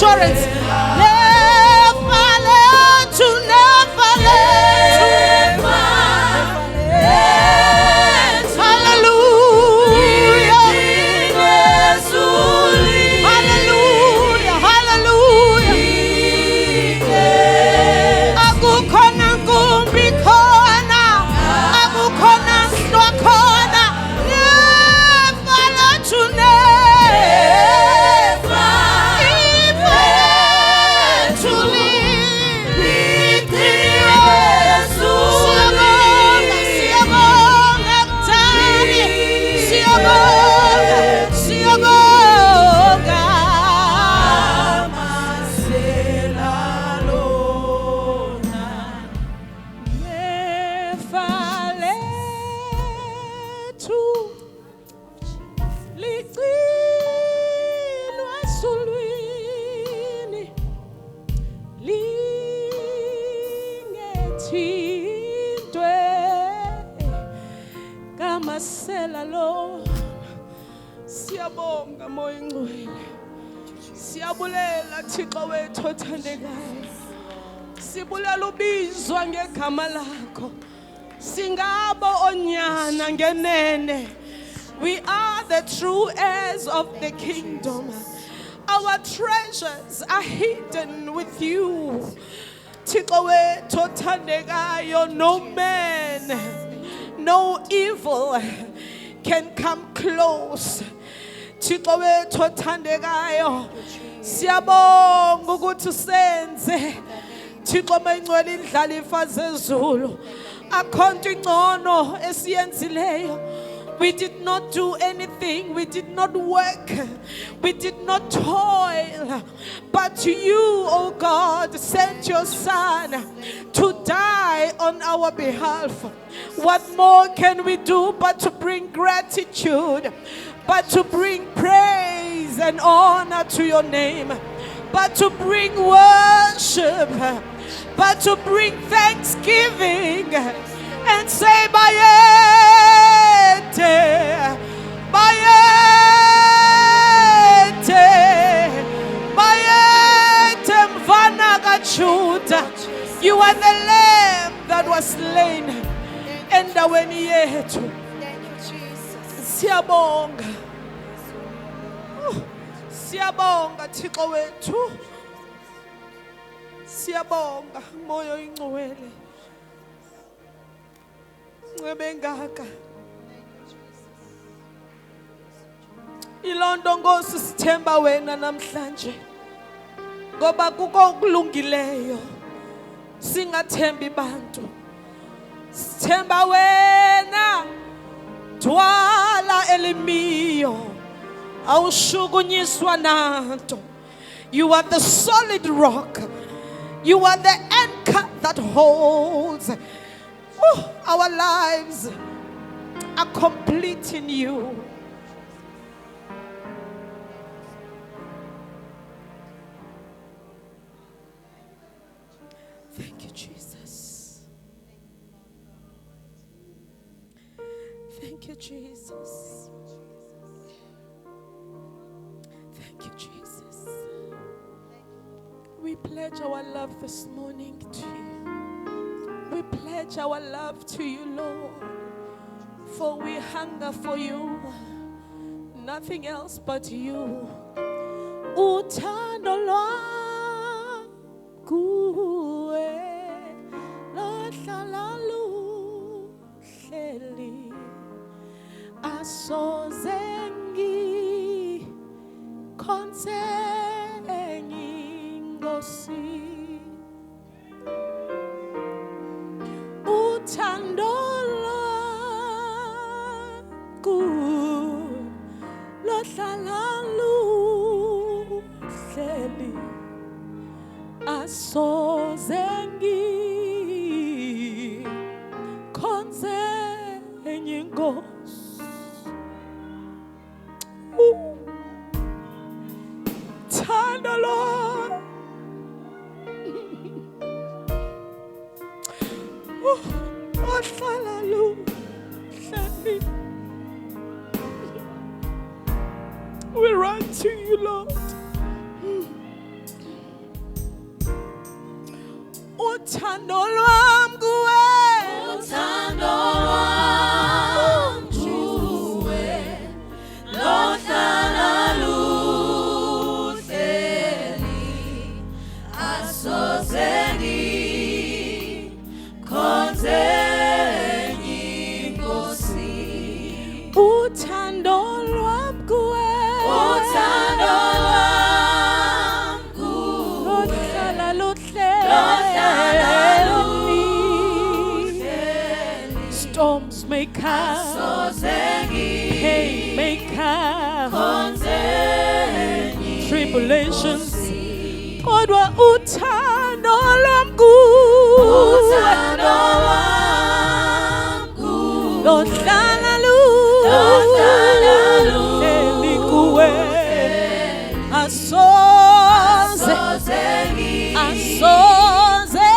assurance. Never let you, never let you. Hallelujah. Hallelujah. Hallelujah. Akukhona nkumbi khona. Akukhona hlwa khona. Never let you, never. Eventually. Siyabonga, Mtali. Siyabonga, siyabonga. Never lethu licilwa esulwini lingethintwe kamasela lo. Siyabonga moya ingcwele, siyabulela Thixo wethu othandekayo, sibulela ubizwa ngegama lakho, singabo onyana ngenene. We are the true heirs of the kingdom. Our treasures are hidden with you. Thixo wethu othandekayo, no man, no evil can come close. Thixo wethu othandekayo, siyabonga ukuthi usenze Thixo mayingcwele indlalifa zezulu. Akhonto ingcono esiyenzileyo. We did not do anything. We did not work. We did not toil. But you, oh God, sent your Son to die on our behalf. What more can we do but to bring gratitude, but to bring praise and honor to your name, but to bring worship, but to bring thanksgiving and say, Bayete, Bayete, Bayete, Mvana Gachuda. You are the lamb that was slain. Endaweni yethu. Siyabonga. Siyabonga Thixo wethu. Siyabonga moya oyingcwele. Ncwebe ngaka. Ilondo Nkosi sithemba wena namhlanje. Ngoba kuko okulungileyo. Singathembi bantu. Sithemba wena. Twala elimiyo. Awushukunyiswa nanto. You are the solid rock. You are the anchor that holds. Our lives are complete in you. Thank you, Jesus. Thank you, Jesus. Thank you, Jesus. We pledge our love this morning to you. We pledge our love to you, Lord, for we hunger for you, nothing else but you. Uthando lwakuwe lahlala luhleli asoze ngikhonze ngingosi. Uthando lwakho lahlala luhleli asoze ngikhonze ngingosi. Uthando lwakho we run to you, Lord. uthando lwam kuwe, uthando lwam kuwe lohlala luhleli, asoze ngikhonze enye inkosi. uthando lwam kuwe, Uthando lwam kuwe lohlala lohlala luhleli. Storms may come, asoze pain may come, ngikhonze enye tribulations, inkosi. kodwa uthando lwam kuwe, Uthando lwam kuwe lohlala lohlala luhleli kuwe, asoze asoze asoze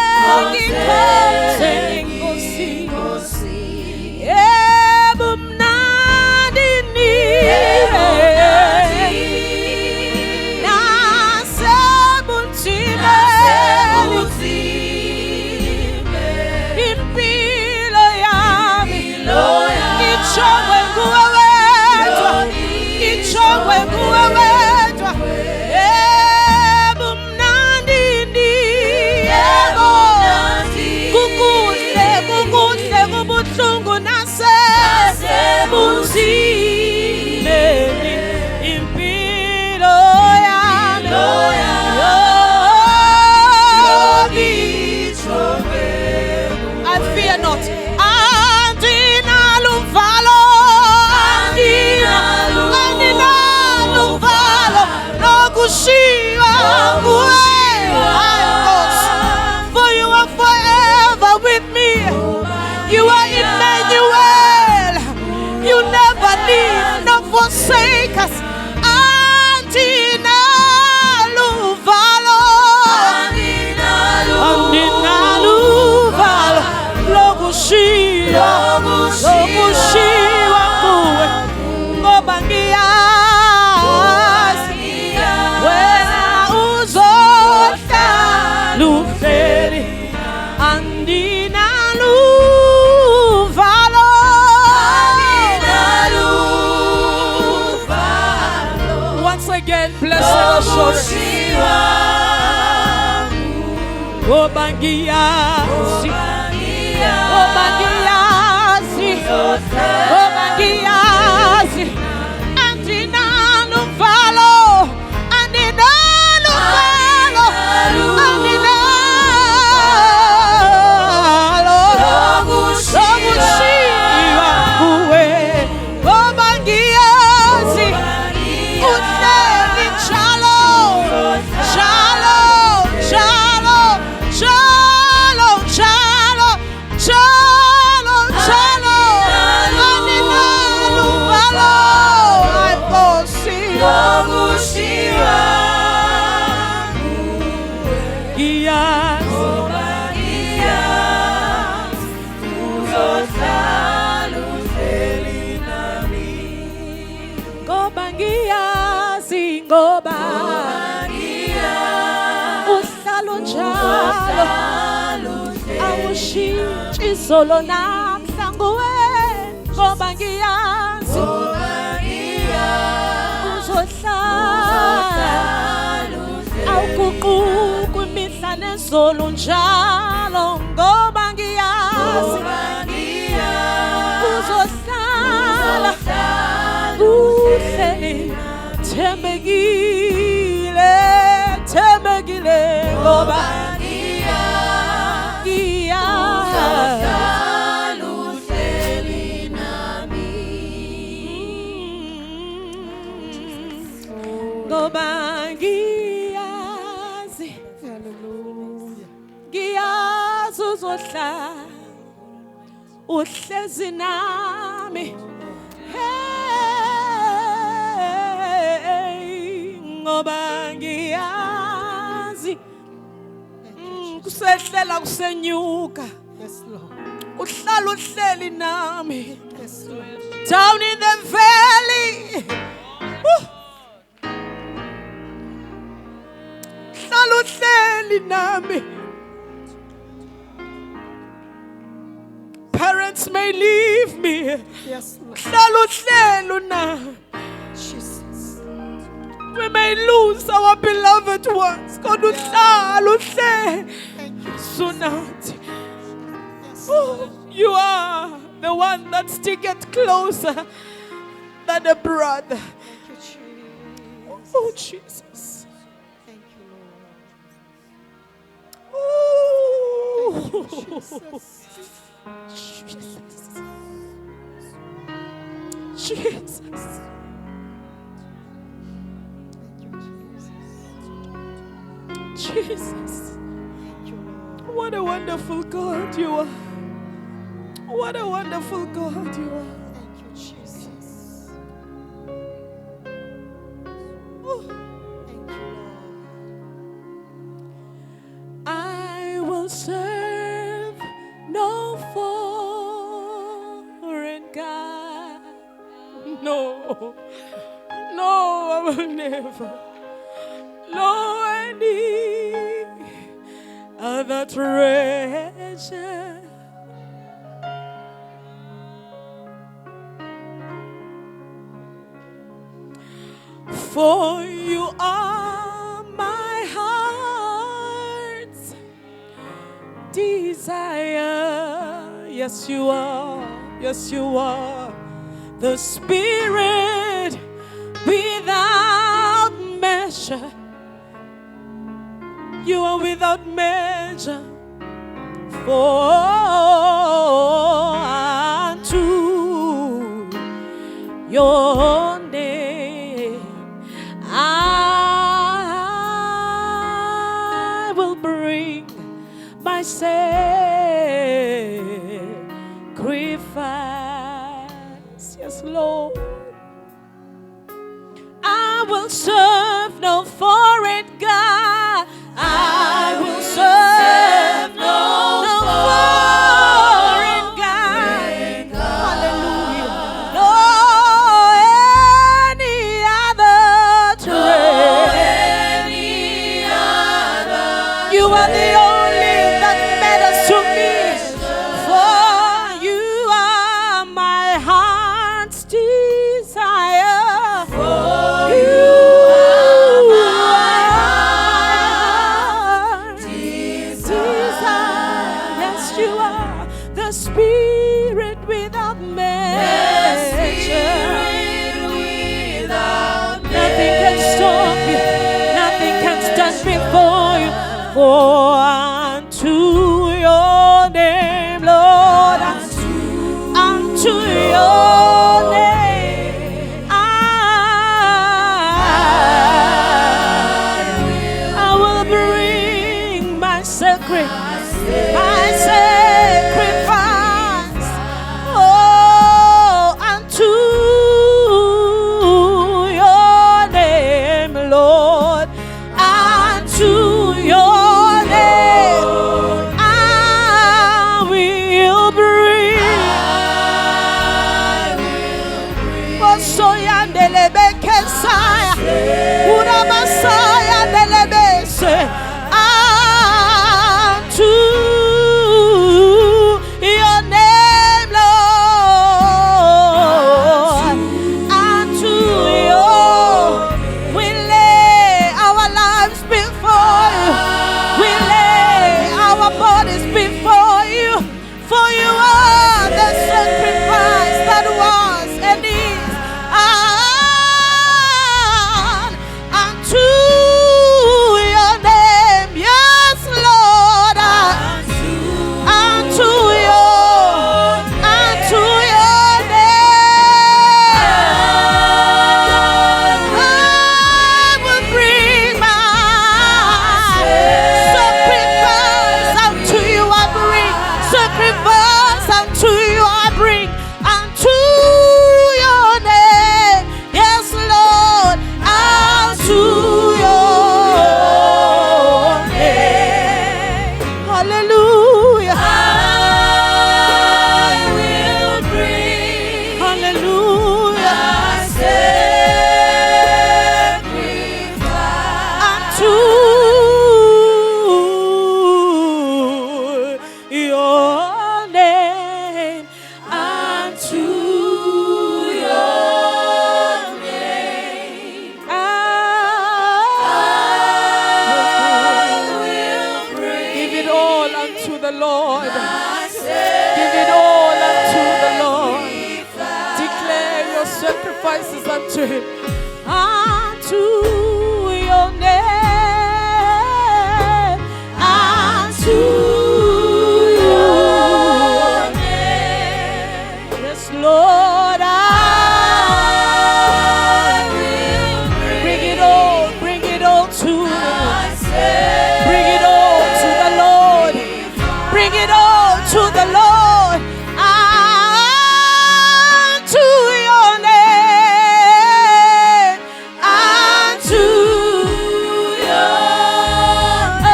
ngikhonze inkosi. inkosi. Yebo mnandi ni nasebunzimeni impilo yami ichongwe nguwe wedwa, ichongwe nguwe wedwa. Yebo mnandi ni, yebo kukuhle kukuhle kubuhlungu nasebunzimeni impilo yami I fear not. Andinaluvalo, andinaluvalo lokushiywa nguwe. For you are forever with me. You are Emmanuel. You never leave nor forsake us. Andinaluvalo, andinaluvalo lokushiywa kuwe, ngoba ngiyazi wena uzohlala uhleli. Andinaluvalo, once again, blessed assurance. Ngoba ngiyazi, ngoba ngiyazi, ngoba ngiyazi. Andinaluvalo, andinaluvalo, andinalo lokushiywa kuwe, ngoba ngiyazi uhleli njalo, njalo, njalo, njalo, njalo, njalo, njalo. Andinaluvalo, Nkosi. Ngiyazi, ngoba ngiyazi, ngoba uhlalo njalo, awushintshi izolo namhla nguwe, ngoba ngiyazi uzohlala, awuguquki imihla nezolo njalo, ngoba ngiyazi uzohlala uhleli, thembekile, thembekile, ngoba ngoba ngiyazi, ngiyazi uzohlala uhlezi nami. Hey, ngoba ngiyazi kusehlela kusenyuka, uhlala uhleli nami. Down in the valley, hlala uhleli nami. parents may leave me. Yes, Lord. Naluhlelo na. Jesus. We may lose our beloved ones. Kodwa Thank you. sunathi. Yes, Oh, you are the one that sticketh closer than a brother. Thank you, Jesus. Oh, Jesus. Thank you, Lord. Oh, Jesus. Jesus. Jesus. Thank you, Jesus. Jesus. Thank you, Lord. What a wonderful God you are. What a wonderful God you are. Thank you, Jesus. Oh. Thank you, Lord. I will serve no foreign God. No, no, I will never. No, any other treasure. For you are my heart's desire. Yes, you are. Yes, you are. The Spirit without measure. You are without measure. For unto your name I will bring my sacrifice. Yes, Lord. I will serve no foreign God. I will serve no foreign God. Hallelujah. No any other trade. You are the only that matters to me. For you are my heart's desire. For you are my heart's desire. Yes, you are the Spirit without measure. Nothing can stop you. Nothing can stand before you. For unto your name, Lord, unto your name, I will bring my sacrifice. Oh, unto your name, Lord, unto your name, I will bring. Oh, so yandelebe kesaya, uramasaya delebese, unto your name, Lord, unto your. We lay our lives before you. We lay our bodies before you. For you are the sacrifice that was and is. Unto your name, yes, Lord. Unto your name, I will bring my sacrifice unto you. I bring sacrifice unto you. I bring unto your name, yes, Lord. Unto your name, hallelujah. I will bring, hallelujah, unto your name. unto the Lord. Give it all unto the Lord. Declare your sacrifices unto Him. Unto your name. Unto your name. Yes, Lord, I will bring it all to Him. Bring it all to the Lord. Bring it all to the Lord. Unto your name. Unto your name.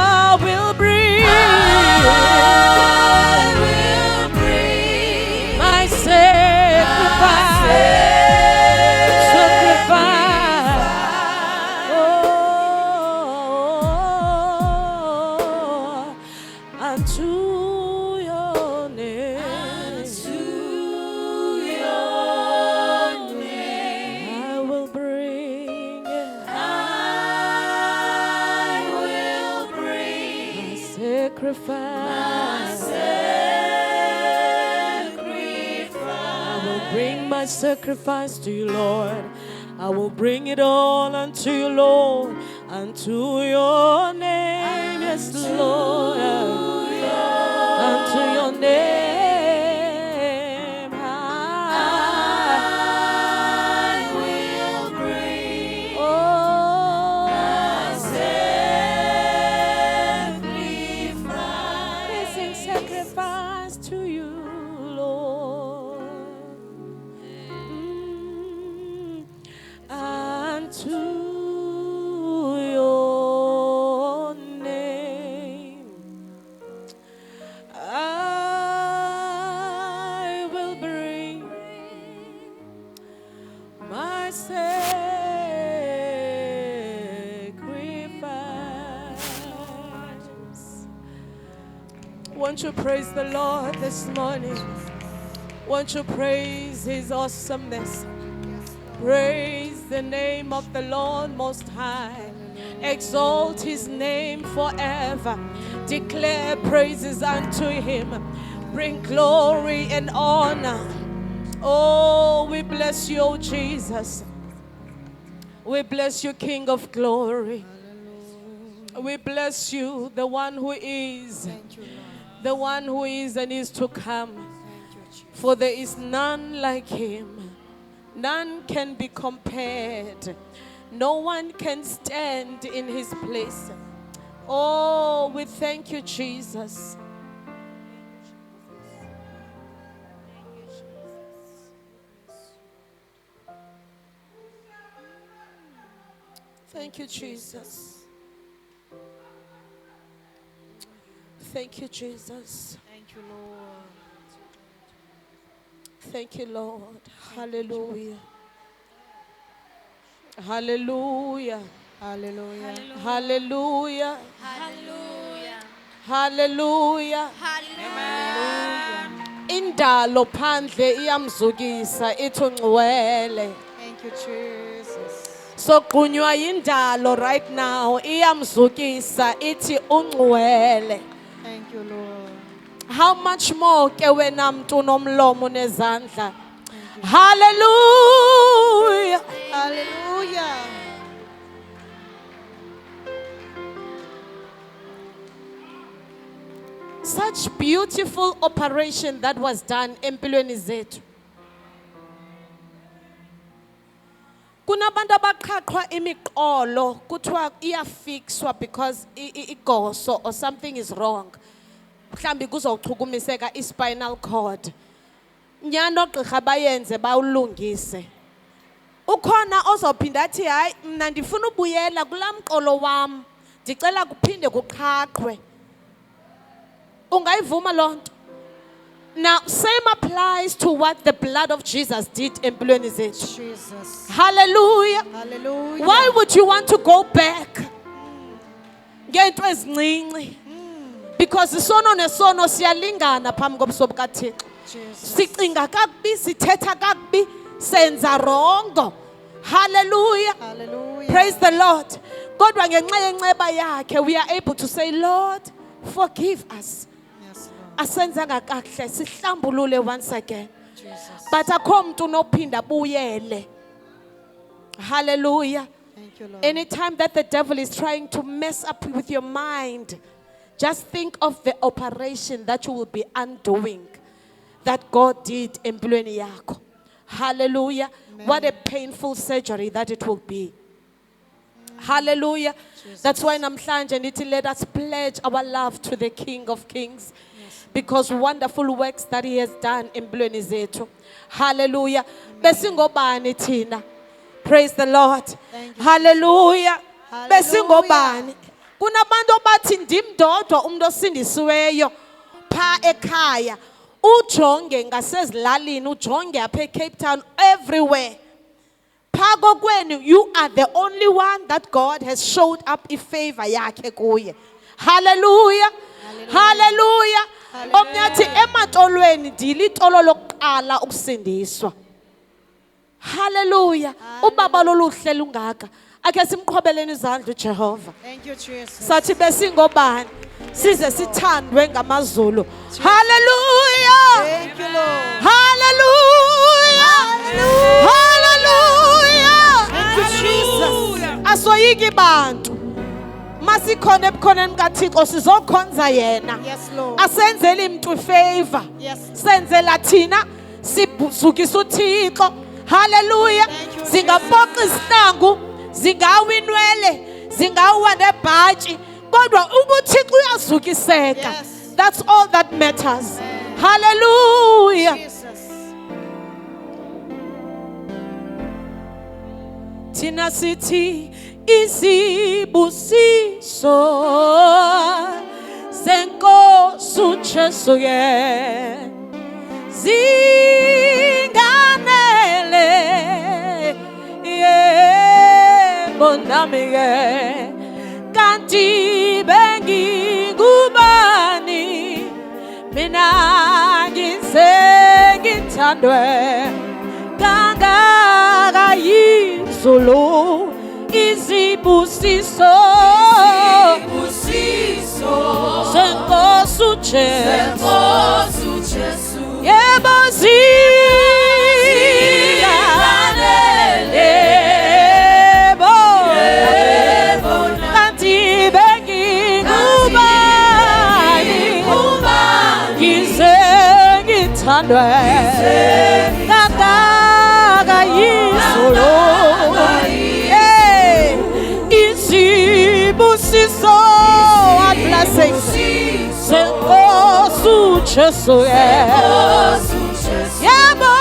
I will bring my sacrifice. Unto your name. Unto your name. I will bring. I will bring my sacrifice. I will bring my sacrifice to you, Lord. I will bring it all unto you, Lord. Unto your name, yes, Lord. Unto your name, I will bring my sacrifice. Blessing sacrifice to you, Lord. Unto your name. I will bring my sacrifice. Won't you praise the Lord this morning? Won't you praise His awesomeness? Praise the name of the Lord Most High. Exalt His name forever. Declare praises unto Him. Bring glory and honor. Oh, we bless you, oh Jesus. We bless you, King of glory. We bless you, the one who is, Thank you, Lord. the one who is and is to come. Thank you, Jesus. For there is none like Him. None can be compared. No one can stand in His place. Oh, we thank you, Jesus. Thank you, Jesus. Thank you, Jesus. Thank you, Lord. Thank you, Lord. Hallelujah. Hallelujah. Hallelujah. Hallelujah. Hallelujah. Hallelujah. Indalo phandle iyamzukisa ithi ungcwele. Thank you, Jesus. Soqunywa indalo right now iyamzukisa ithi ungcwele. Thank you, Lord. How much more ke wena mntu nomlomo nezandla? Hallelujah. Hallelujah. Such beautiful operation that was done empilweni zethu. Kunabantu abaqhaqhwa imiqolo kuthiwa iyafixwa because igoso or something is wrong. Mhlambi kuzochukumiseka ispinal cord. Nyano ogqirha bayenze bawulungise. Ukhona ozophinda athi hayi mina ndifuna ubuyela kulamqolo wam. Ndicela kuphinde kuqhaqhwe. Ungayivuma lonto? Now, same applies to what the blood of Jesus did empilweni zethu. Jesus. Hallelujah. Hallelujah. Why would you want to go back? Ngento ezincinci. Because isono nesono siyalingana phambi kobuso bukaThixo. Jesus. Sicinga kakubi, sithetha kakubi, senza rongo. Hallelujah. Hallelujah. Praise the Lord. Kodwa ngenxa yenceba yakhe we are able to say, Lord, forgive us. Yes, Lord. Asenzanga kahle, sihlambulule once again. Jesus. But akho muntu nophinda buyele. Hallelujah. Thank you, Lord. Anytime that the devil is trying to mess up with your mind, just think of the operation that you will be undoing, that God did empilweni yakho. Hallelujah. Amen. What a painful surgery that it will be. Hallelujah. Jesus. That's why namhlanje nithi let us pledge our love to the King of Kings. Because wonderful works that he has done empilweni zethu. Hallelujah. Besingobani thina. Praise the Lord. Thank you, Hallelujah. Hallelujah. Besingobani. Kunabantu abathi ndimdodwa umuntu osindisiweyo pha ekhaya. Ujonge ngasezilalini, ujonge apha eCape Town, everywhere. Pha kokwenu, you are the only one that God has showed up ifavor yakhe kuye. Hallelujah. Hallelujah. Omnyathi ematolweni dilitolo lokuqala ukusindiswa. Hallelujah. Ubaba loluhle lungaka. Akhe simqhobeleni izandla uJehova. Thank you, Jesus. Sathi besingobani size sithandwe ngamazulu. Hallelujah. Thank you, Lord. Hallelujah. Hallelujah. Thank you, Jesus. Asoyiki bantu. Masikhona ebukhoneni kaThixo sizokhonza yena. Yes, Lord. Asenzele umuntu ifavor. Yes. Senzela thina sibuzukisa uThixo. Hallelujah. Thank you, Zingapoqa isinangu, zingawinwele, zingawa nebhaji. Kodwa ubuThixo uyazukiseka. Yes. That's all that matters. Hallelujah. Jesus. Tina sithi isibusiso senkosi uJesu ye zinganele yebo nami ke kanti bengikubani mina ngithandwe kangaka yizulu izibusiso senkosi uJesu yebo zinganele yebo kanti bengikubani ngize ngithandwe kangaka yizulu izibusiso and blessings senkosi uJesu yebo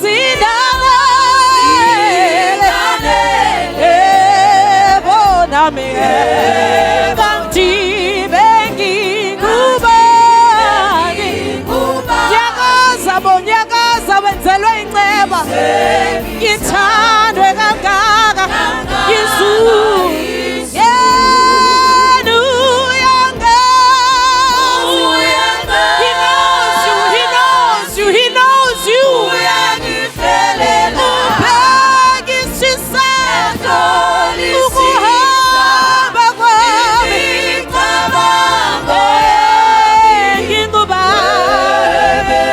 zinganele yebo nami kanti bengikubani nyakaza wenzelwe inceba ithandwe kangaka yizulu yena he knows you ubhekisisa ukuhamba kwami ngingubani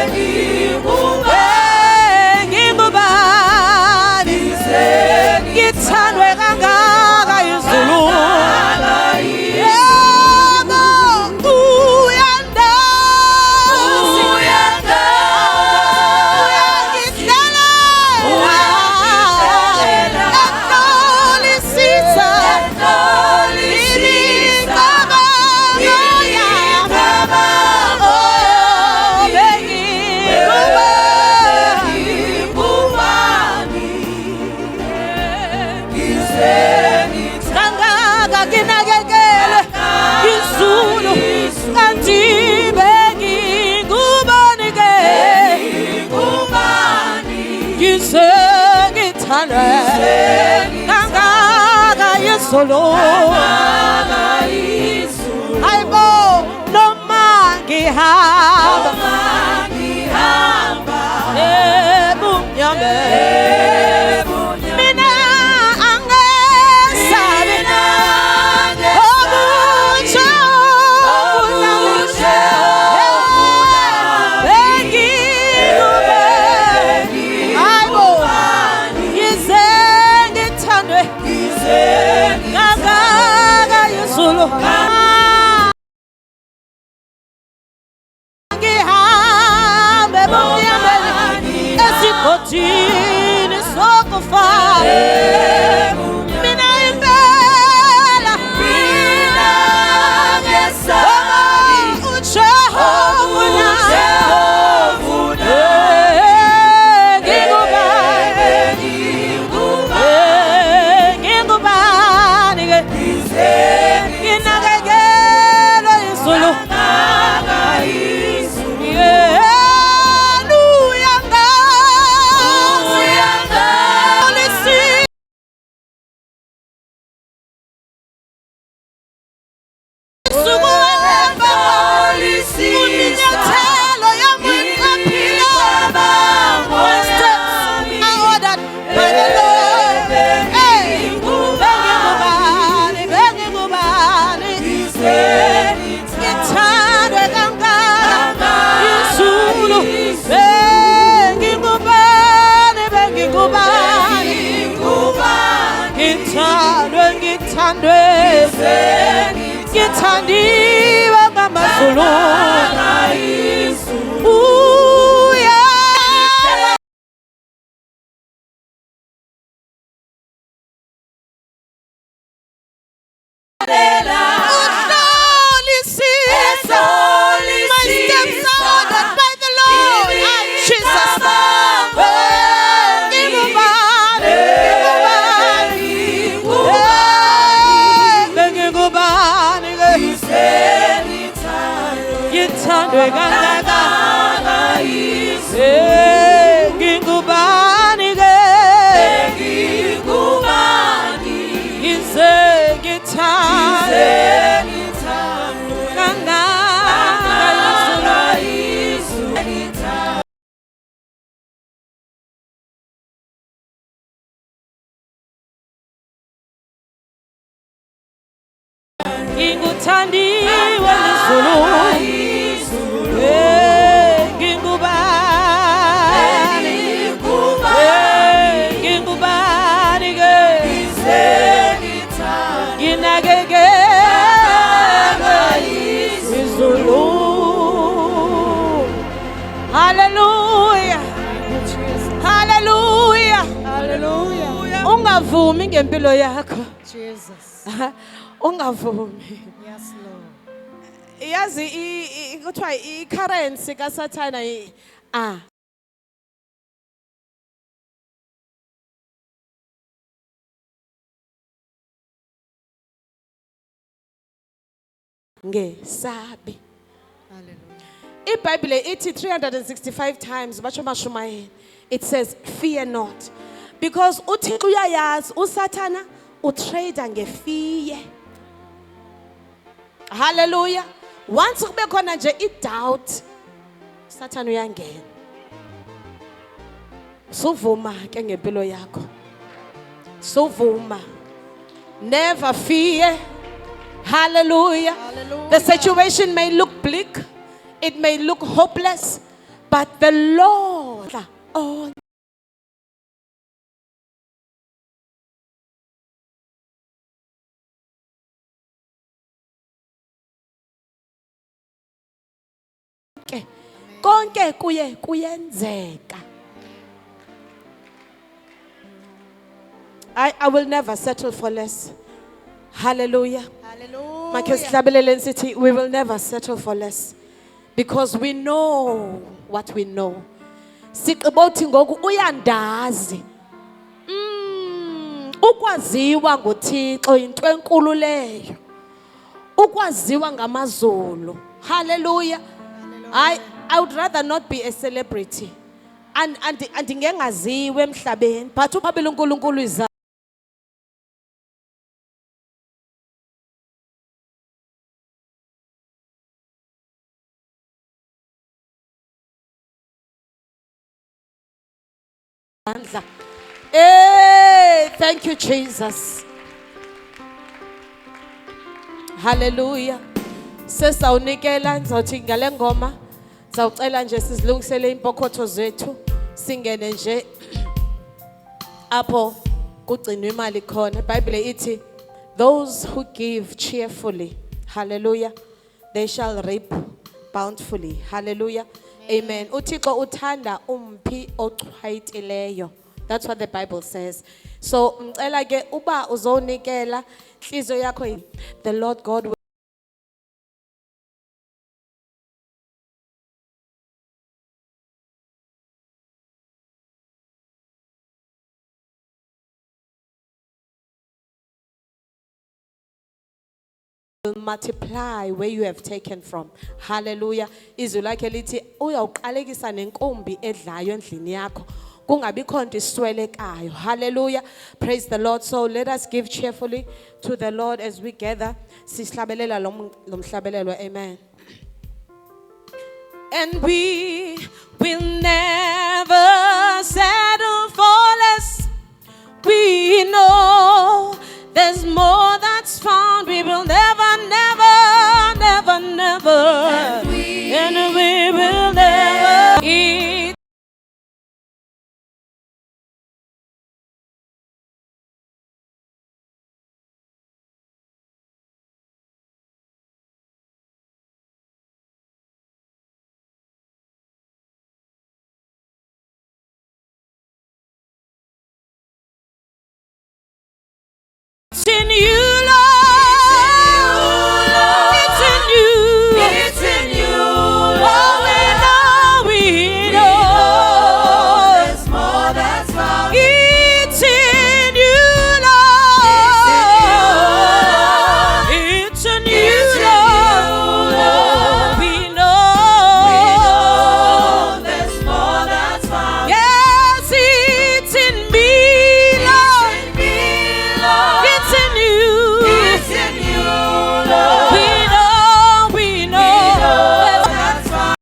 ngithandwe kangaka yizulu yebo uyangihlelela enolisisa imicabango yami kangaka kinakekele izulu kanti bengikubani ke ngize ngithandwe kangaka yizulu hayibo noma ngihamba ebumnyameni mina angesabi Thini sokufa mina impela ngithandiwe ngamazulu ngithandwe kangaka ngingubani ke ngize ngithandwe kangaka nginguthandiwe lizulu Hallelujah. Hallelujah. Hallelujah. Ungavumi ngempilo yakho. Jesus. Ungavumi. Yes, Lord. Yazi kuthiwa i-currency kaSathana ngesabi. Hallelujah. IBhayibhile ithi 365 times batsho amashumayeli it says fear not because uThixo uyayazi uSathana utrader ngefiye. Hallelujah. Once kube khona nje idoubt Sathana uyangena. Suvuma ke ngempilo yakho. Suvuma. Never fear. Hallelujah. Hallelujah. The situation may look bleak. It may look hopeless. But the Lord, oh, konke kuye kuyenzeka. I will never settle for less. Hallelujah. Hallelujah. We will never settle for less because we know what we know. Siqiboti ngoku uyandazi. Ukwaziwa nguThixo into enkulu leyo. Ukwaziwa ngamazulu. Hallelujah. I would rather not be a celebrity. And ngengaziwe emhlabeni but ubabili uNkulunkulu izandla. Hey, thank you, Jesus. Hallelujah. Sesawunikela ngizothi ngale ngoma zawucela nje sizilungisele impokotho zethu singene nje apho kugcinwa imali khona. iBhayibhile ithi those who give cheerfully, hallelujah, they shall reap bountifully. Hallelujah. Amen. Uthixo uthanda umphi ochwayitileyo. That's what the Bible says. So ngicela ke uba uzonikela inhliziyo yakho, the Lord God will multiply where you have taken from. Hallelujah. Izwi lakhe lithi uyawuqalekisa nenkombi edlayo endlini yakho. Kungabikho nto iswelekayo. Hallelujah. Praise the Lord. So let us give cheerfully to the Lord as we gather. Sihlabelela lo mhlabelelo. Amen. And we will never settle for less. We know there's more that's found. We will never, never, never, never. And we will never eat. It's in you, Lord. It's in you. It's in you. Oh, we know. There's more that's found. It's in you, Lord. It's in you, Lord. We know. There's more that's found. Yes, it's in me, Lord. It's in you. It's in you, Lord. We know. That's why.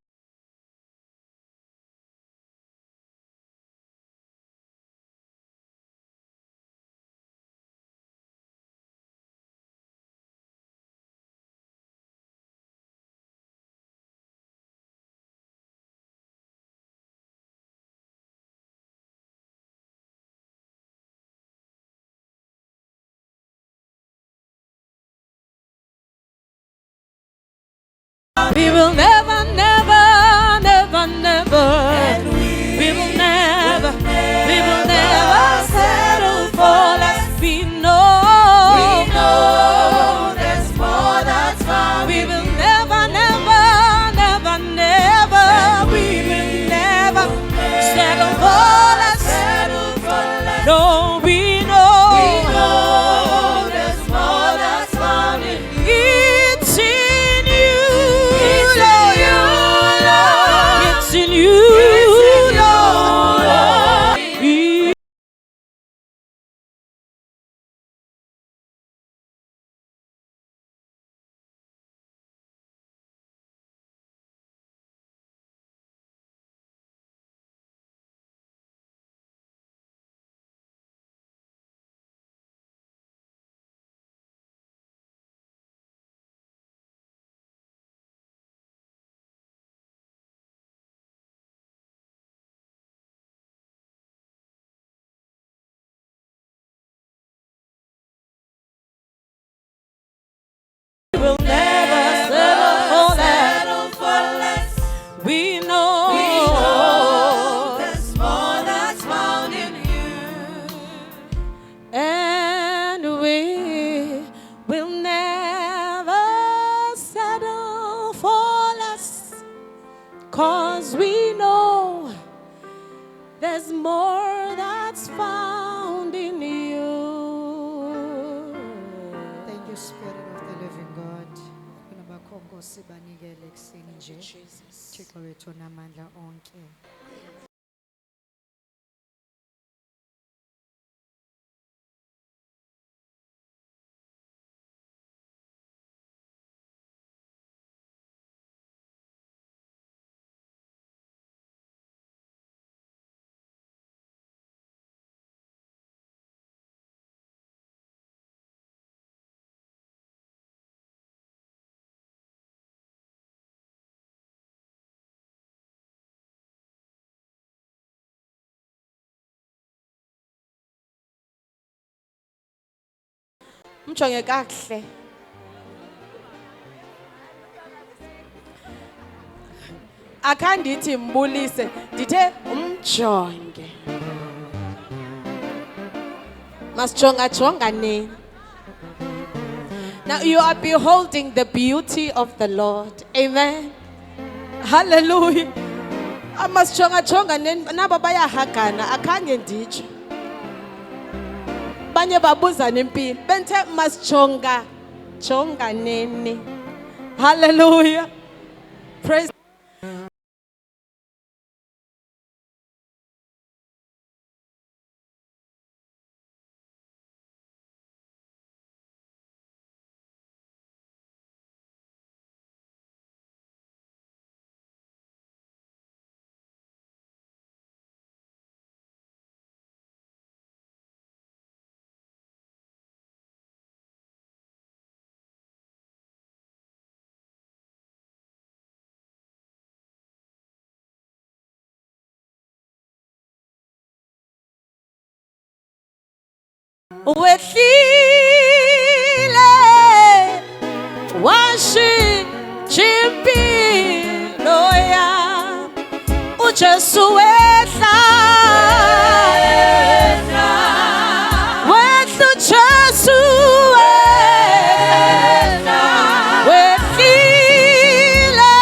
We will never, never, never, never. We will never settle for less. We know there's more that's found. We will never, never, never, never. We will never settle for less. No, we know there's more that's found in you. It's in you, Lord. It's in you, Lord. We will never settle for less. We know there's more that's found in you. And we will never settle for less. 'Cause we know there's more that's found in you. Thank you, Spirit of the living God. Kunabakhongo sibanikele kuseni nje. Thixo wethu namandla onke. Mjonge kahle. Akhandithi mbulise, ndithe umjonge. Masijonga nini. Now you are beholding the beauty of the Lord. Amen. Hallelujah. Masijonga nini. Naba bayahagana akhange nditsho. Banye babuzana impilo. Benthe masijonga nini. Hallelujah. Praise. Wehlile washintsha impilo yami uJesu wehla uJesu wehla wehlile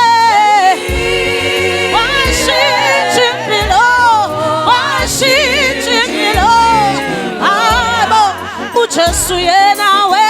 washintsha impilo uJesu yena wehla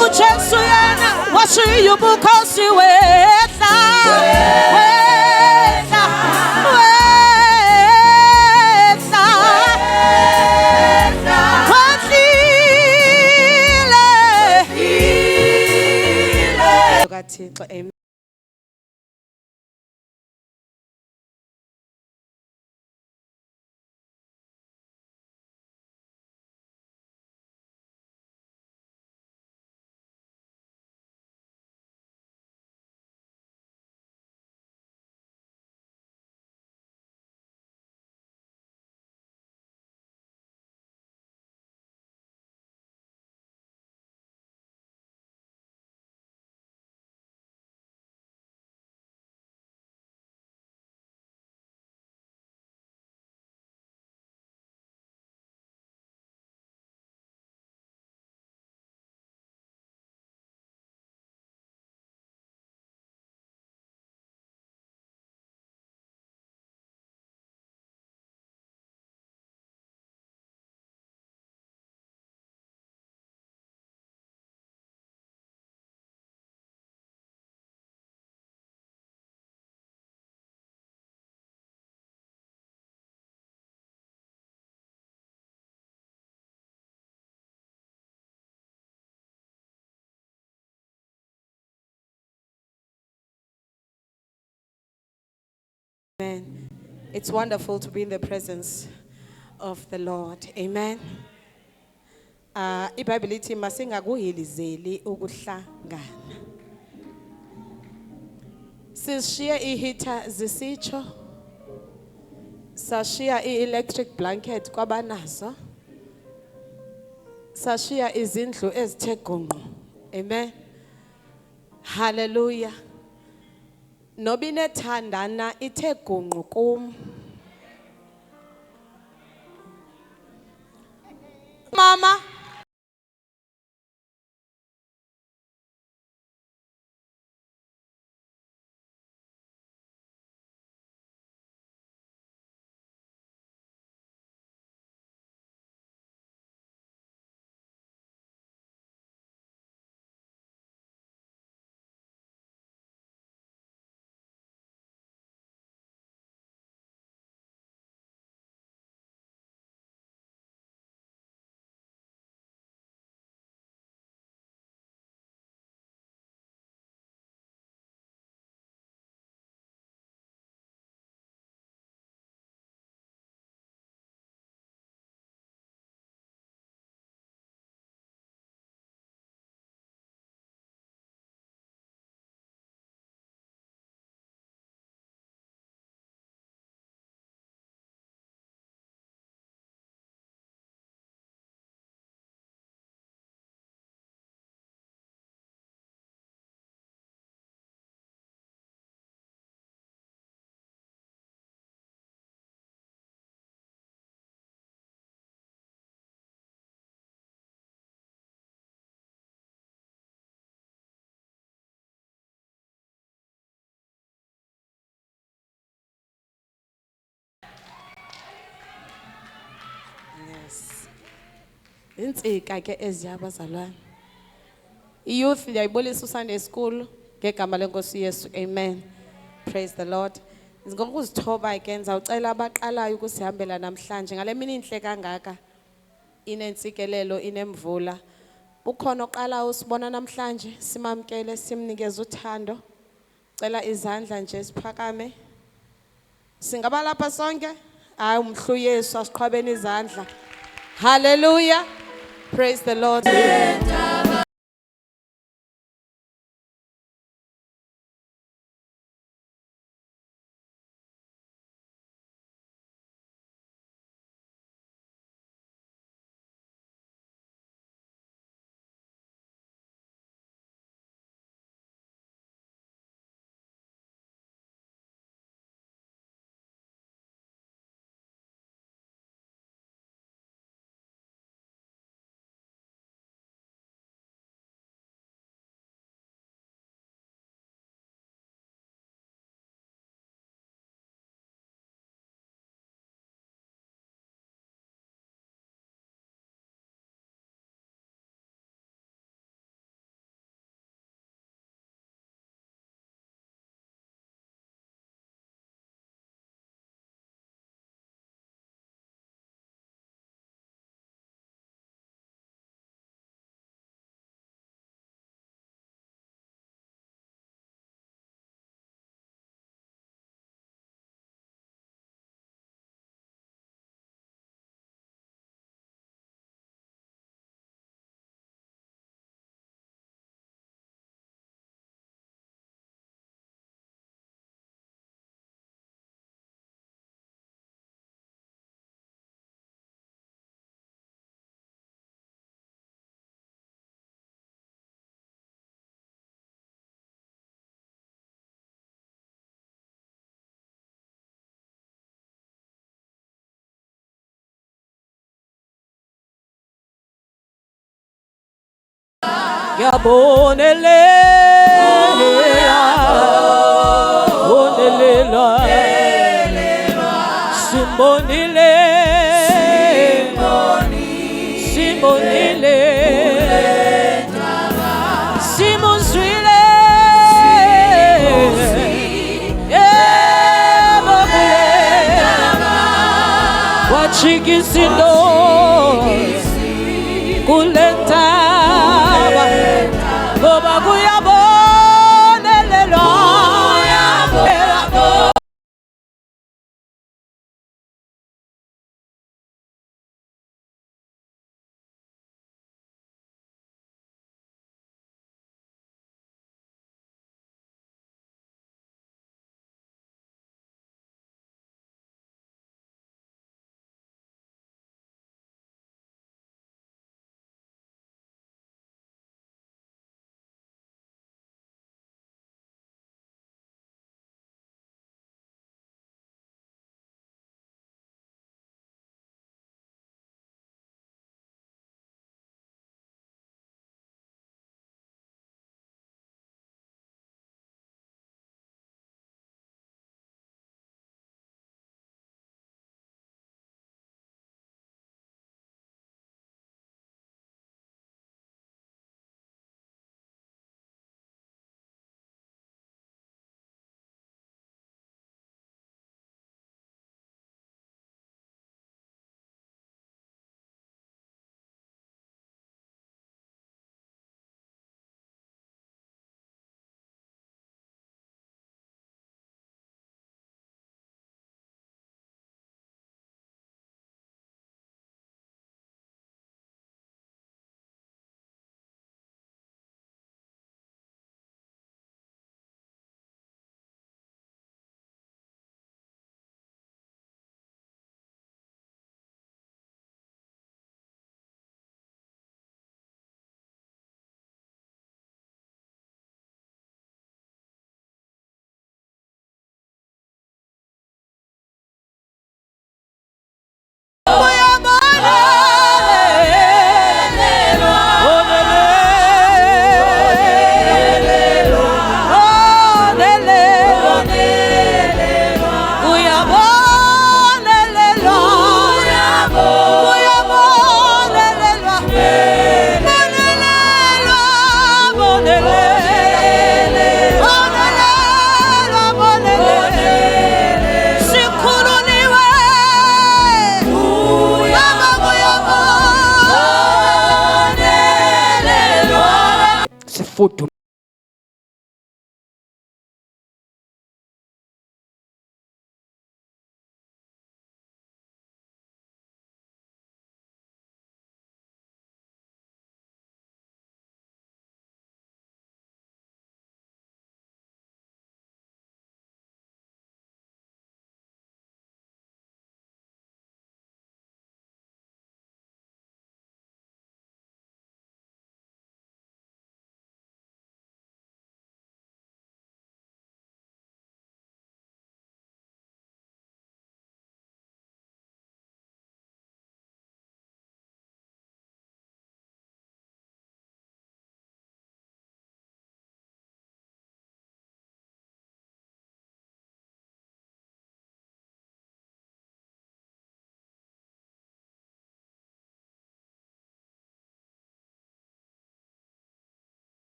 uJesu yena washiya ubukhosi wehla kaThixo. Amen. Amen. It's wonderful to be in the presence of the Lord. Amen. iBhayibheli ithi masingakuhilizeli ukuhlangana. Sishiye ihita zisitsho. Sashiya i-electric blanket kwabanazo. Sashiya izindlu ezithe gonqo. Amen. Hallelujah. Nobine thandana ithe gonqo kum. Mama Jesus. Insika ke eziyabazalwane. Youth ndiyayibulisa uSunday school ngegama lenkosi Yesu. Amen. Praise the Lord. Ngokuzithoba ke ngizawucela abaqalayo ukusihambela namhlanje ngale mini inhle kangaka. Inentsikelelo inemvula. Ukhona oqala usibona namhlanje simamkele simnikeze uthando. Cela izandla nje siphakame. Singaba lapha sonke? Hayi umhlu Yesu asiqhwabeni izandla. Hallelujah. Praise the Lord. Simbonile, simbonile, simonzwile, wachikisindo kulentaba ngoba kuyabonelelwa.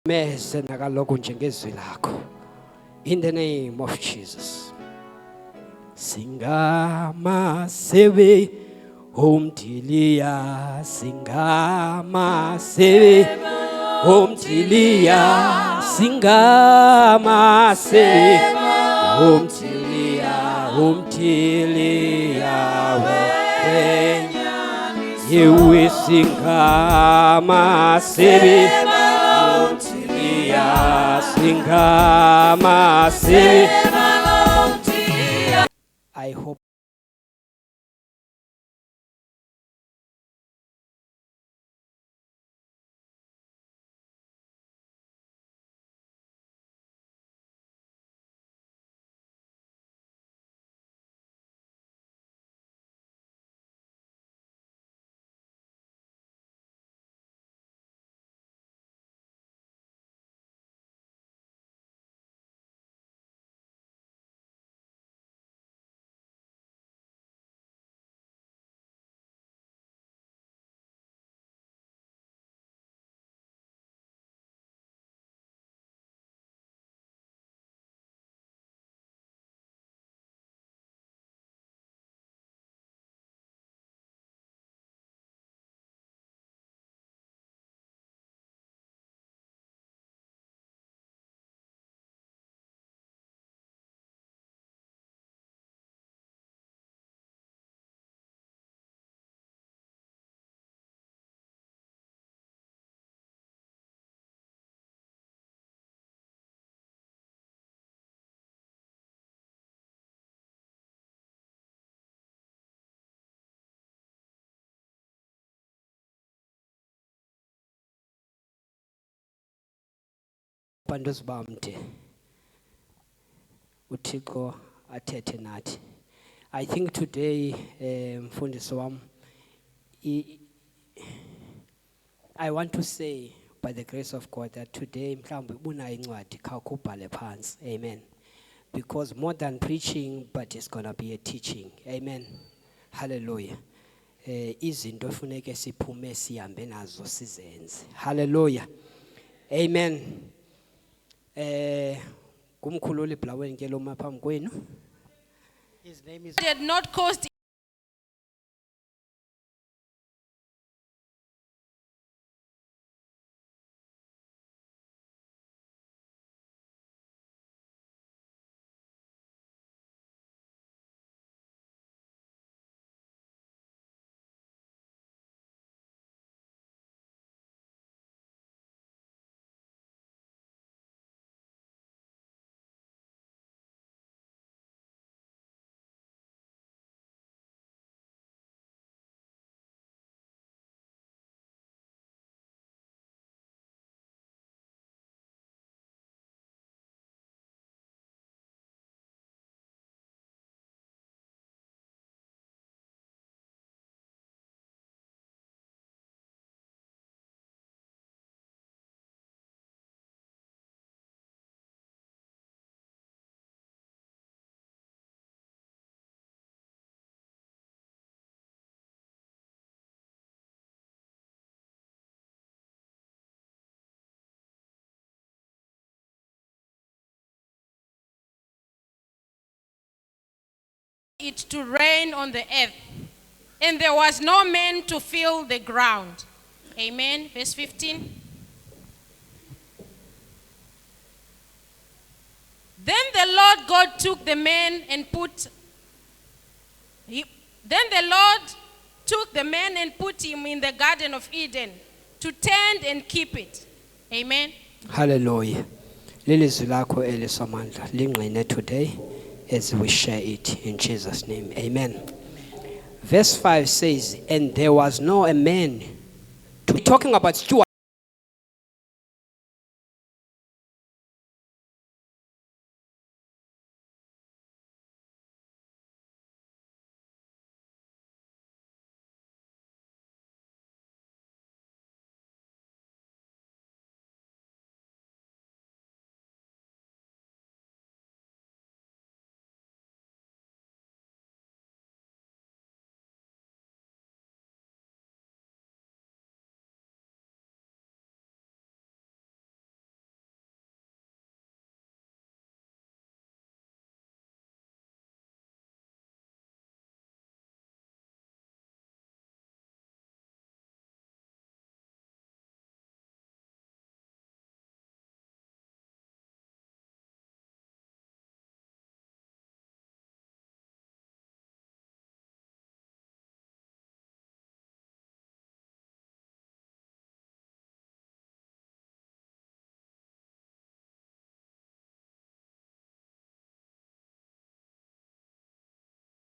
meze nakaloko njengezwi lakho. In the name of Jesus. Singamasebe omdiliya, singamasebe omdiliya, singamasebe omdiliya, omdiliya wena yewe singamasebe omdiliya, singamasebe. I hope bantu bamde uThixo athethe nathi. I think today mfundisi wami I want to say by the grace of God that today mhlawumbe ubunayo incwadi khawukubhale phansi. Amen. Because more than preaching, but it's going to be a teaching. Amen. Hallelujah. Izinto funeke siphume sihambe nazo sizenze. Hallelujah. Amen. Kumkhululi Blaweni ke lo maphambi kwenu. His name is Did not cost it to rain on the earth, and there was no man to fill the ground. Amen. Verse 15. Then the Lord God took the man and put him in the Garden of Eden to tend and keep it. Amen. Hallelujah. Lilizwi lakho elisamandla lingqine today as we share it in Jesus' name. Amen. Verse 5 says, and there was no a man. Talking about steward.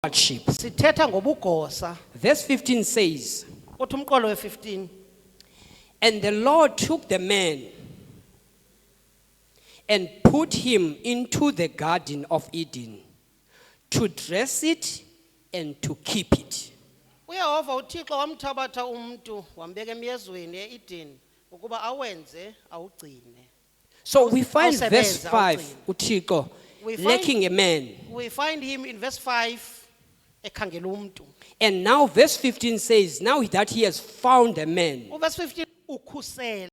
stewardship. Sithetha ngobugosa. Verse 15 says, Uthi umqolo we-15. and the Lord took the man and put him into the garden of Eden to dress it and to keep it. UYehova uThixo wamthabatha umuntu wambeka emyezweni e-Eden ukuba awenze awugcine. So we find verse Awusebenze, 5, awugcine. Utiko, We find- lacking a man. We find him in verse 5 ekhangela umuntu. And now verse 15 says, now that he has found a man, Verse 15 ukhusela.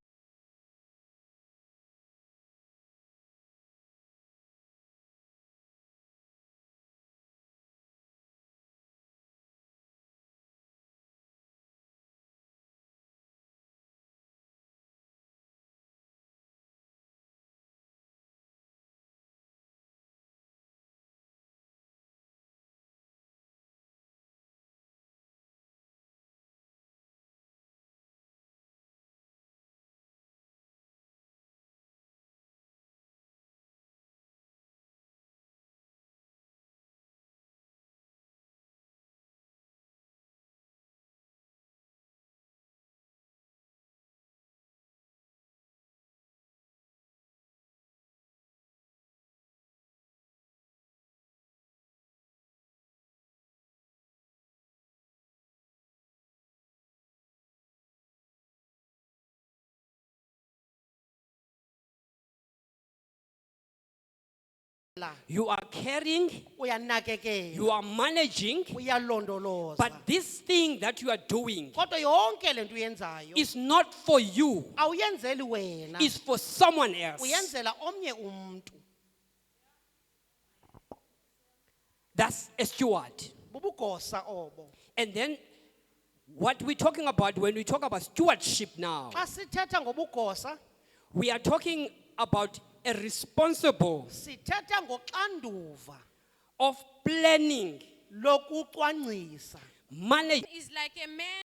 you are caring, Uyanakekela. you are managing, Uyalondoloza. but this thing that you are doing Kodwa yonke lento uyenzayo is not for you, awuyenzeli wena. it's for someone else. Uyenzela omnye umuntu. That's a steward. Bubugosa obo. And then what we're talking about when we talk about stewardship now, Xa sithetha ngobugosa, we are talking about a responsible sithetha ngoxanduva of planning, lokucwangcisa. managing, Is like a man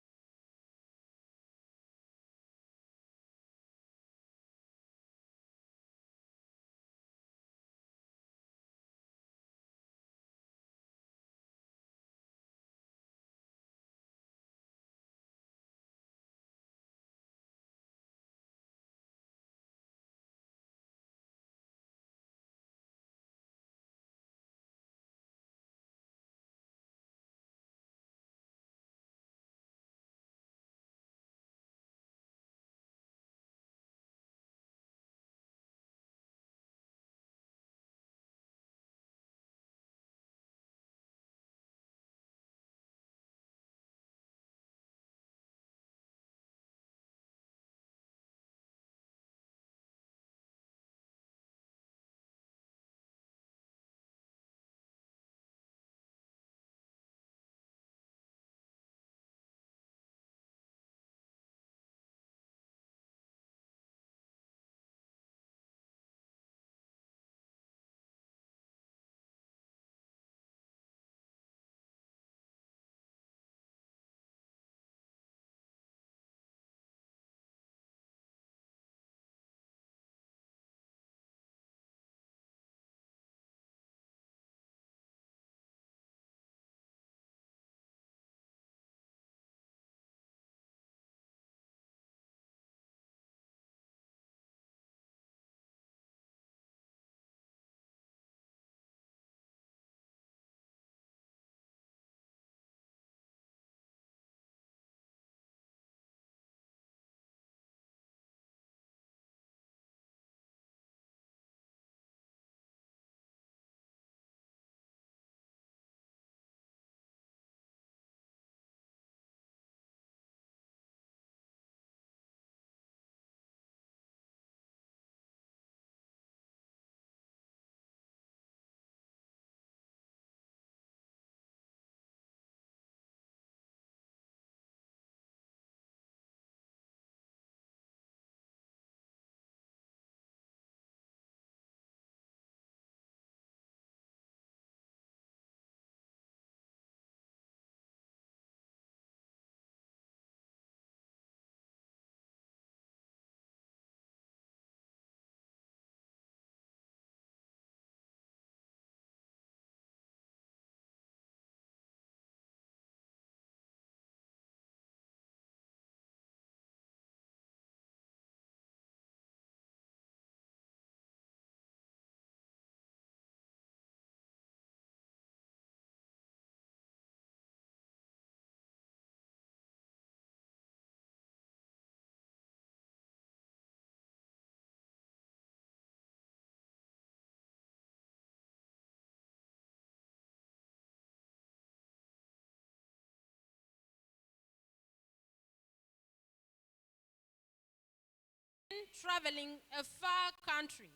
traveling a far country,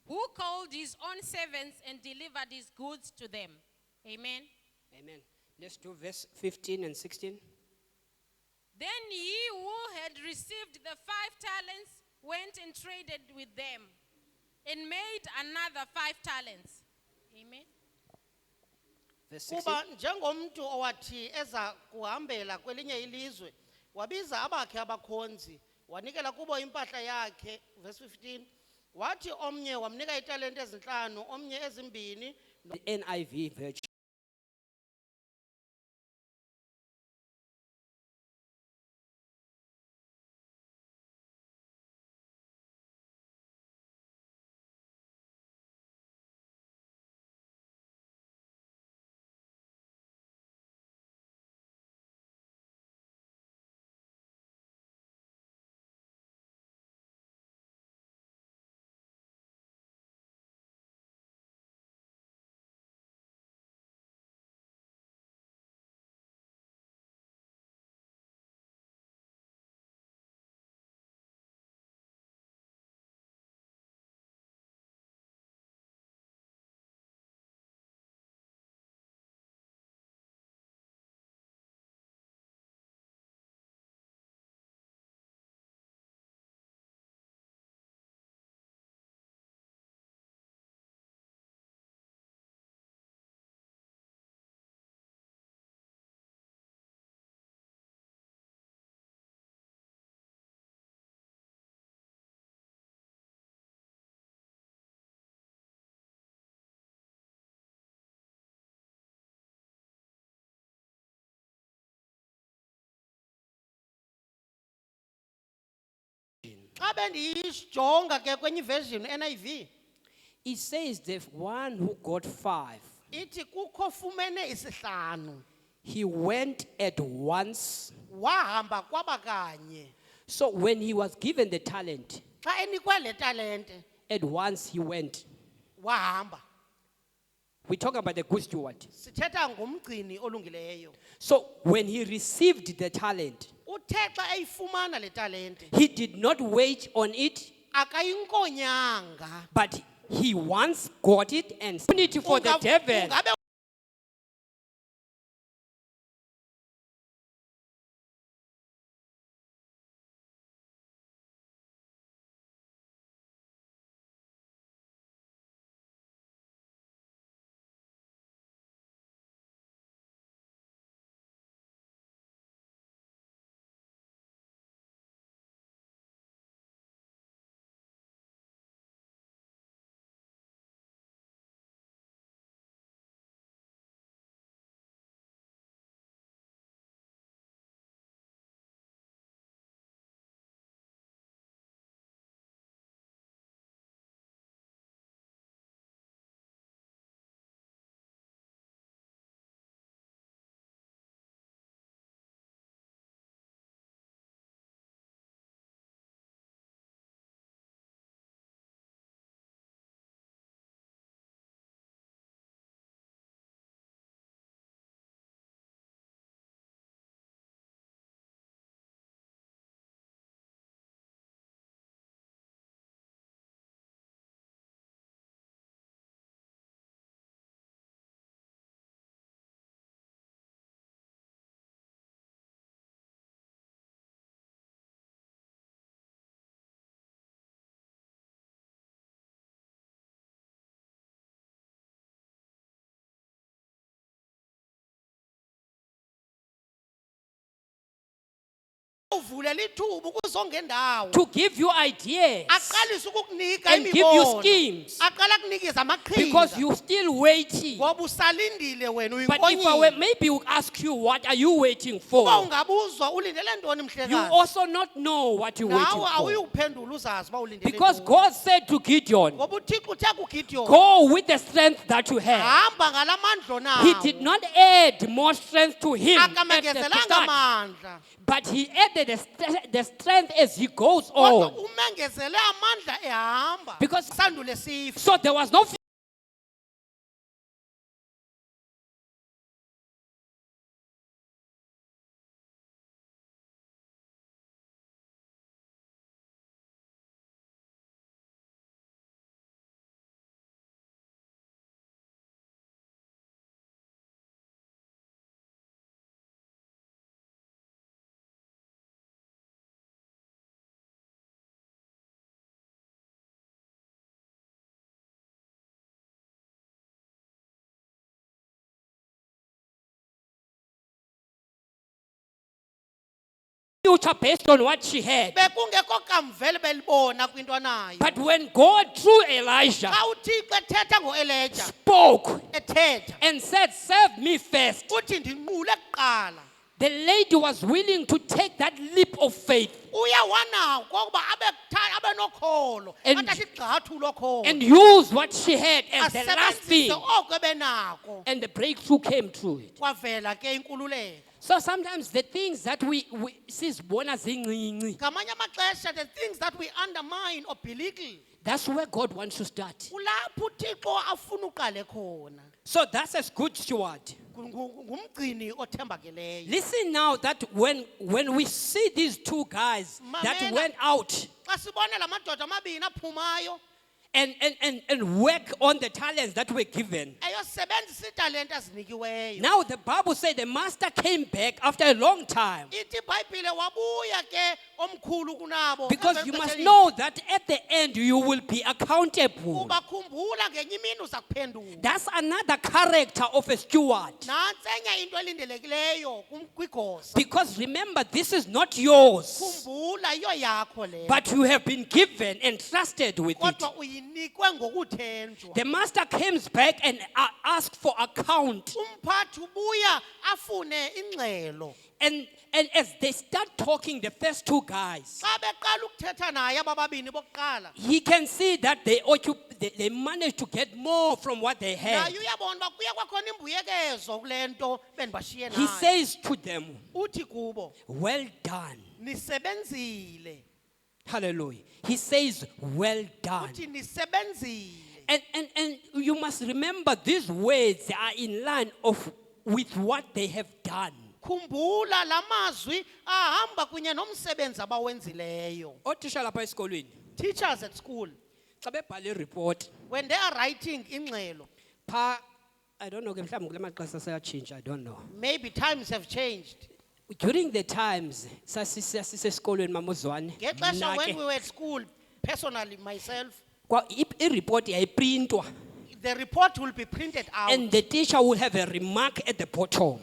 who called his own servants and delivered his goods to them. Amen. Amen. Let's do verse 15 and 16. Then he who had received the 5 talents went and traded with them and made another 5 talents. Amen. Verse 16. kuba njengomntu owathi eza kuhambela kwelinye ilizwe wabiza abakhe abakhonzi wanikela kubo impahla yakhe. Verse 15, wathi omnye wamnika italente ezinhlanu, omnye ezimbini. The NIV version. Xa bendiyijonga ke kwenye version NIV It says the one who got 5, ithi kukho fumene isihlanu he went at once. wahamba kwaba kanye. So when he was given the talent, Xa enikwe le talente at once he went. wahamba. We talk about the good steward. Sithetha ngumgcini olungileyo. So when he received the talent, Uthe xa eyifumana le talente he did not wait on it, akayinkonyanga. but he once got it and spent it for the Unga- devil. ungabe uvulela ithuba ukuzongendawo. To give you ideas Aqalisa ukukunika and give you imibono. schemes, Aqala kunikeza because amaqhinga. you're still waiting. Ngoba usalindile wena But if I were, uyinkonyile. maybe we'll ask you, what are you waiting Uba for? ungabuzwa ulindele ntoni You mhlekazi? also not know what you're waiting Nawe for. awuyuphendula uzazi uba ulindele Because ntoni. God said to Gideon, Ngoba uThixo uthe kuGideon, go with the strength that you have. hamba ngalamandla onawo. He did not add more strength to him at the Akamongezelanga start, amandla. but he added the strength as he goes Kodwa on. umengezele amandla ehamba. Because- Sandule sifa. So there was no future based on what she had. bekungekho kamvele belibona kwinto anayo. But when God, through Elijah, Xa uThixo ethetha ngoElijah spoke ethetha and said, serve me first, uthi ndinqule kuqala. the lady was willing to take that leap of faith Uyawanako ukuba abe nokholo, And- athathe igxathu lokholo. and use what she had as the last thing. Asebenzise oko ebenako. And the breakthrough came through it. Kwavela ke inkululeko. So sometimes the things that we sizibona zincinci, Ngamanye amaxesha the things that we undermine or belittle, that's where God wants to start. kulapho uThixo afuna uqale khona. So that's a good steward. Ngumgcini othembakeleyo. Listen now that when we see these two guys that Mamela. went out Xa sibona la madoda amabini aphumayo and work on the talents that were given. eyosebenzisa italente azinikiweyo. Now the Bible said the master came back after a long time. Ithi iBhayibhile wabuya ke omkhulu kunabo. Because emva you must kwexesha know that at the end you will be accountable. ubakhumbula ngenye imini uza kuphendula. That's another character of a steward. Nantsi enye into elindelekileyo kwigosa. Because remember, this is not yours, Khumbula iyo yakho le. but you have been given and trusted with it. Kodwa uyinikwe ngokuthenjwa. The master comes back and asks for account. Umphathi ubuya afune ingxelo. And as they start talking, the first two guys, Xa beqala ukuthetha naye abababini bokuqala. he can see that they managed to get more from what they had. Naye uyabona uba kuye kwakhona imbuyekezo kule nto bendibashiye He nayo. says to them, Uthi kubo, well done. nisebenzile. Hallelujah. He says, well done. Uthi nisebenzile. And you must remember these words are in line with what they have done. Khumbula la mazwi ahamba kunye nomsebenzi abawenzileyo. Othisha lapha esikolweni Teachers at school, xa bebhala report when they are writing ingxelo, pha I don't know ke mhlawumbe kule maxesha sayatshintsha, I don't know. maybe times have changed. During the times sasisesikolweni mamuzwane Ngexesha when we were at school, personally myself, i-report yayiprintwa the report will be printed out. and the teacher will have a remark at the bottom.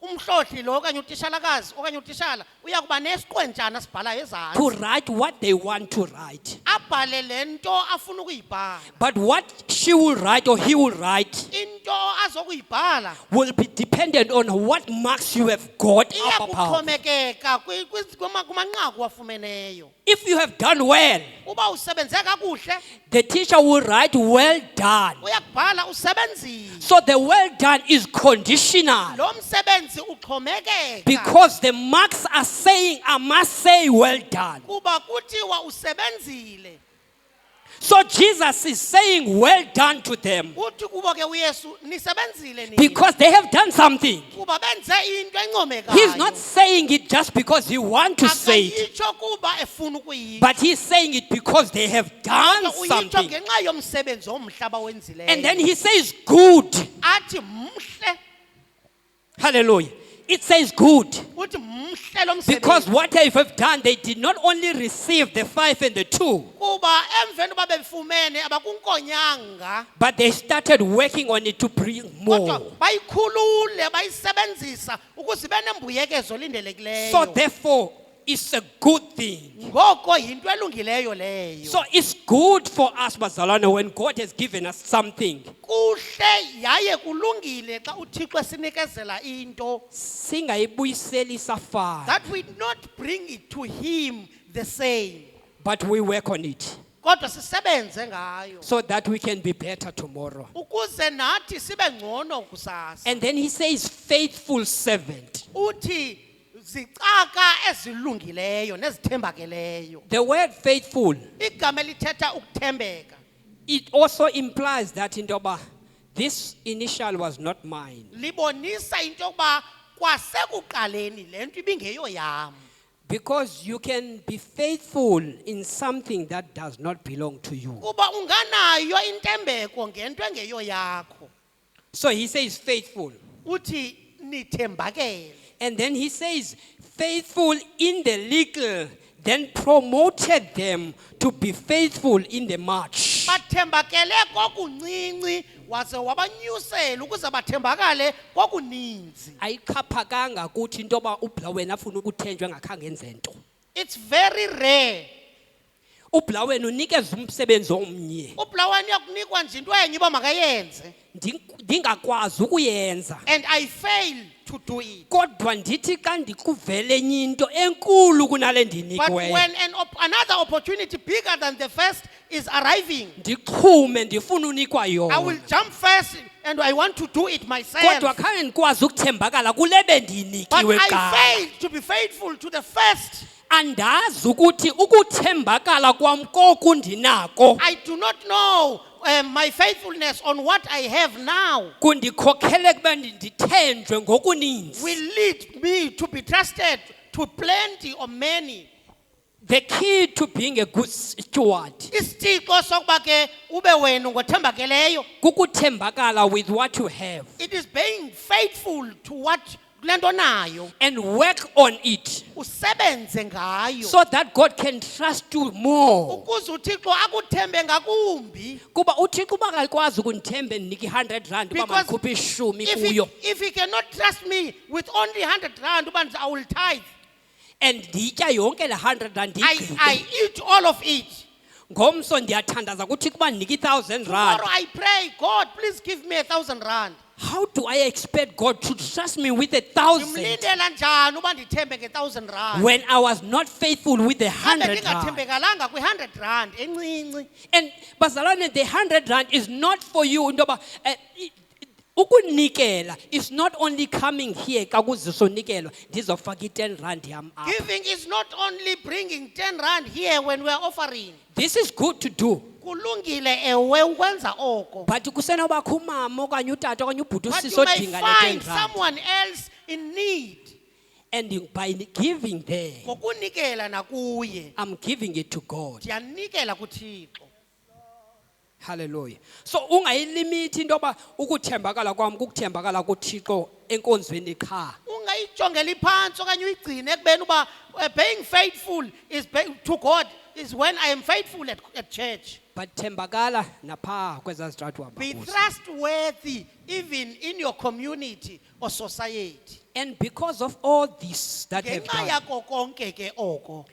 Umhlohli lo okanye utishalakazi okanye utishala uyakuba nesiqwenjana sibhala ezantsi. To write what they want to write. Abhale lento afuna ukuyibhala. But what she will write or he will write Into azokuyibhala will be dependent on what marks you have got up above. iyakuxhomekeka kumanqaku wafumeneyo. If you have done well, Uba usebenze kakuhle, the teacher will write well done. uyakubhala usebenzile. So the well done is conditional. Lo msebenzi uxhomekeka. Because the marks are saying, I must say well done. Kuba kuthiwa usebenzile. So Jesus is saying well done to them. Uthi kubo ke uYesu nisebenzile nini? Because they have done something. Kuba benze into encomekayo. He's not saying it just because he wants to say it. Akayitsho kuba efuna ukuyitsho. But he's saying it because they have done Uyitsho something. ngenxa yomsebenzi omhlaba wenzileyo. And then he says good. Athi mhle. Hallelujah. It says good. Uthi mhle lo Because msebenzi. what they have done, they did not only receive the 5 and the 2, Kuba emveni uba befumene abakunkonyanga. but they started working on it to bring Kodwa more. bayikhulule bayisebenzisa ukuze benembuyekezo lindelekileyo. So therefore, it's a good thing. Ngoko yinto elungileyo leyo. So it's good for us, Bazalwane, when God has given us something. Kuhle yaye kulungile xa uThixo sinikezela into Singayibuyiseli safana, that we not bring it to him the same. but we work on it Kodwa sisebenze ngayo so that we can be better tomorrow. ukuze nathi sibe ngcono kusasa. And then he says, faithful servant. Uthi zicaka ezilungileyo nezithembakeleyo. The word faithful, Igama lithetha ukuthembeka. it also implies that intoba, this initial was not mine. Libonisa into yokuba kwasekuqaleni le nto ibingeyo yam. Because you can be faithful in something that does not belong to you. Kuba unganayo intembeko ngento engeyo yakho. So he says faithful. Uthi nithembakele. And then he says faithful in the little, then promoted them to be faithful in the much. Bathembakele kokuncinci waze wabanyusela ukuze bathembakale kwakuninzi. ayixhaphakanga kuthi into yoba ubulaweni afuna ukuthenjwa engakhange enze nto. It's very rare. Ubulaweni unikeza umsebenzi omnye Ubulawane uyakunikwa nje into enye uba makayenze, ndingakwazi ukuyenza, and I fail to do it. kodwa ndithi xa ndikuvele enye into enkulu kunale But ndinikiweyo when another opportunity bigger than the first is arriving, ndiqhume ndifuna unikwa I will yona, jump first and I want to do it myself. kodwa khange ndikwazi ukuthembakala kule But bendiyinikiwe I kuqala. failed to be faithful to the first. Andazi ukuthi ukuthembakala kwam koku ndinako I do not know my faithfulness on what I have now kundikhokhele kube ndithenjwe ngokuninzi. will lead me to be trusted to plenty or many. The key to being a good steward Isitixo sokuba ke ube wena ngothembakeleyo, kukuthembakala with what you have it is being faithful to what lento nayo, and work on it usebenze ngayo so that God can trust you more. ukuze uThixo akuthembe ngakumbi. Kuba uThixo uba akakwazi ukundithemba ndinike i-100 uba Because mandikhuphe ishumi if kuyo if he cannot trust me with only 100 rand, uba I will tithe. and nditya yonke le 100 I ndiyigqibe, eat all of it. ngomso ndiyathandaza kuThixo uba ndinike i-1,000 Tomorrow rand. I pray, God, please give me 1,000 rand. How do I expect God to trust me with 1,000 Ndimlindela njani uba ndithembe nge-1,000 rand? when I was not faithful with the Kambe 100 rand? ndingathembekalanga kwi-100 rand encinci. And bazalwane, the 100 rand is not for you. Ndoba ukunikela is not only coming here kakuzisonikelwa ndizofaka i-10 rand yam apha. Giving is not only bringing 10 rand here when we are offering. This is good to do, Kulungile ewe ukwenza oko. but kusenobakho umama okanye utata okanye ubhuti But you usisi may odinga le find 10 rand. someone else in need. And by giving there, Ngokunikela nakuye, I'm giving it to God. ndiyanikela kuThixo. Hallelujah. So ungayilimithi into yoba ukuthembakala kwam kukuthembakala kuThixo enkonzweni qha. Ungayijongeli phansi okanye uyigcine ekubeni uba being faithful is to God is when I am faithful at church. But thembakala napha kweza zitrato hamba Be kuzo. trustworthy even in your community or society. And because of all this that have Ngenxa done, yako konke ke oko,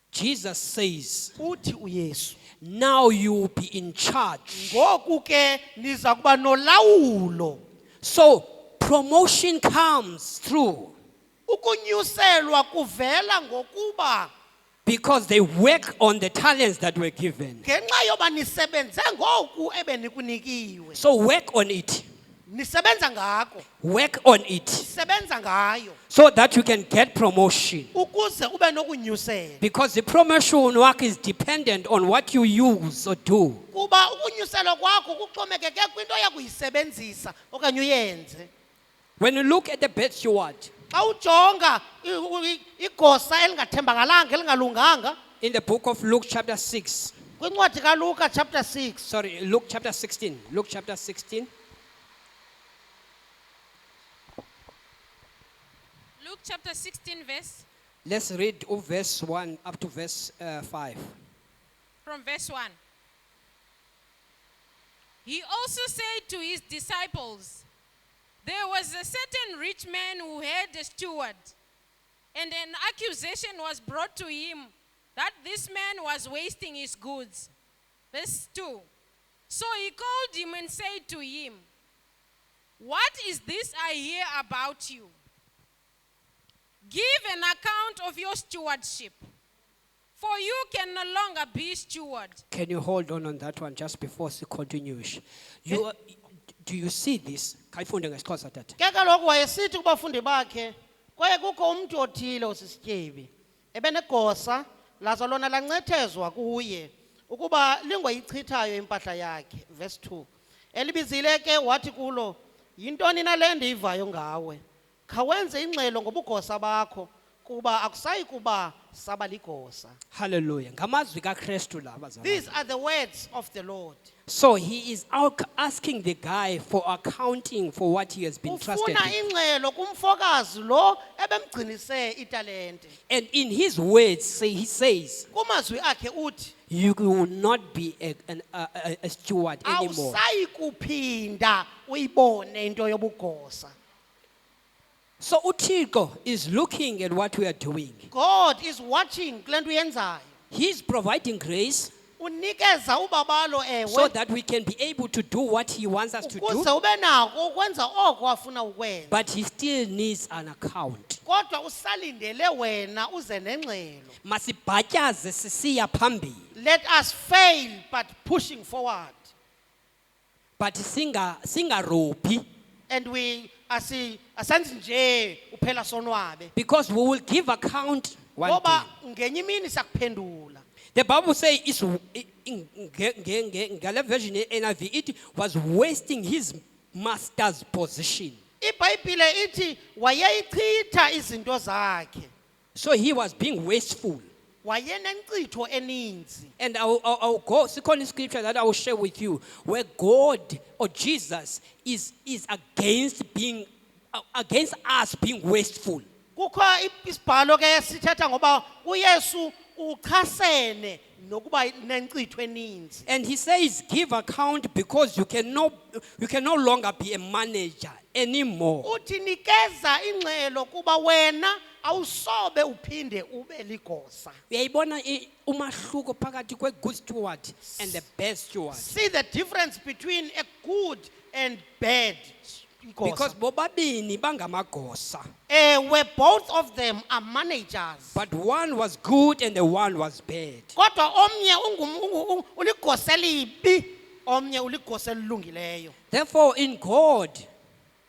Jesus says, uthi uYesu, now you will be in charge. ngoku ke niza kuba nolawulo. So promotion comes through Ukunyuselwa kuvela ngokuba because they work on the talents that were given. ngenxa yoba nisebenze ngoku ebenikunikiwe. So work on it. Nisebenza ngako, Work on it sebenza ngayo so that you can get promotion. ukuze ube nokunyusela. Because the promotion work is dependent on what you use or do. Kuba ukunyuselwa kwakho kuxhomekeke kwinto yakuyisebenzisa okanye uyenze. When you look at the bad steward, Xa ujonga igosa elingathembakalanga elingalunganga in the book of Luke chapter 6, kwincwadi kaLuka chapter 6, sorry, Luke chapter 16, Luke chapter 16, Luke chapter 16, verse, let's read verse 1 up to verse 5. from verse 1. He also said to his disciples, there was a certain rich man who had a steward, and an accusation was brought to him that this man was wasting his goods. Verse 2. So he called him and said to him, what is this I hear about you? Give an account of your stewardship, for you can no longer be steward. Can you hold on that one just before she continues? You, do you see this? Khayifunde ngesiXhosa tata. ke kaloku wayesithi kubafundi bakhe, kwaye kukho umntu othile osisityebi ebenegosa laza lona lancethezwa kuye ukuba lingoyichithayo impahla yakhe. Verse 2. Elibizile ke wathi kulo, yintoni na le ndiyivayo ngawe? Khawenze ingxelo ngobugosa bakho, kuba akusayi kuba saba ligosa. Hallelujah. Ngamazwi kaKristu la bazalwane. These are the words of the Lord. So he is out asking the guy for accounting for what he has been trusted Ufuna with. ingxelo kumfokazi lo ebemgcinise italente. And in his words, he says, Kumazwi akhe uthi you will not be a steward anymore. awusayi kuphinda uyibone into yobugosa. So Uthixo is looking at what we are doing. God is watching kule nto uyenzayo. He's providing grace Unikeza ubabalo so ewe that we can be able to do what he wants us to do. ukuze ube nako ukwenza oko afuna ukwenza. But he still needs an account. Kodwa usalindele wena uze nengxelo. Masibhatyaze sisiya phambili. Let us fail but pushing forward. But singaropi, And we asenzi nje uphela sonwabe. because we will give account one day. Ngoba ngenye imini sakuphendula. The Bible says ngale version NIV, it was wasting his master's position. iBhayibhile ithi wayeyichitha izinto zakhe. So he was being wasteful. Wayenenkcitho eninzi. And I'll go, second scripture that I will share with you, where God or Jesus is against us being wasteful. Kukho isibhalo ke sithetha ngoba uYesu uchasene nokuba nenkcitho eninzi. And he says, give account because you can no longer be a manager anymore. Uthi nikeza ingxelo kuba wena awusobe uphinde ube ligosa. Uyayibona umahluko phakathi kwe-good steward and the bad steward. See the difference between a good and bad Because igosa. bobabini bangamagosa. Where both of them are managers. But one was good and the one was bad. Kodwa omnye uligosa elibi, omnye uligosa elilungileyo. Therefore, in God,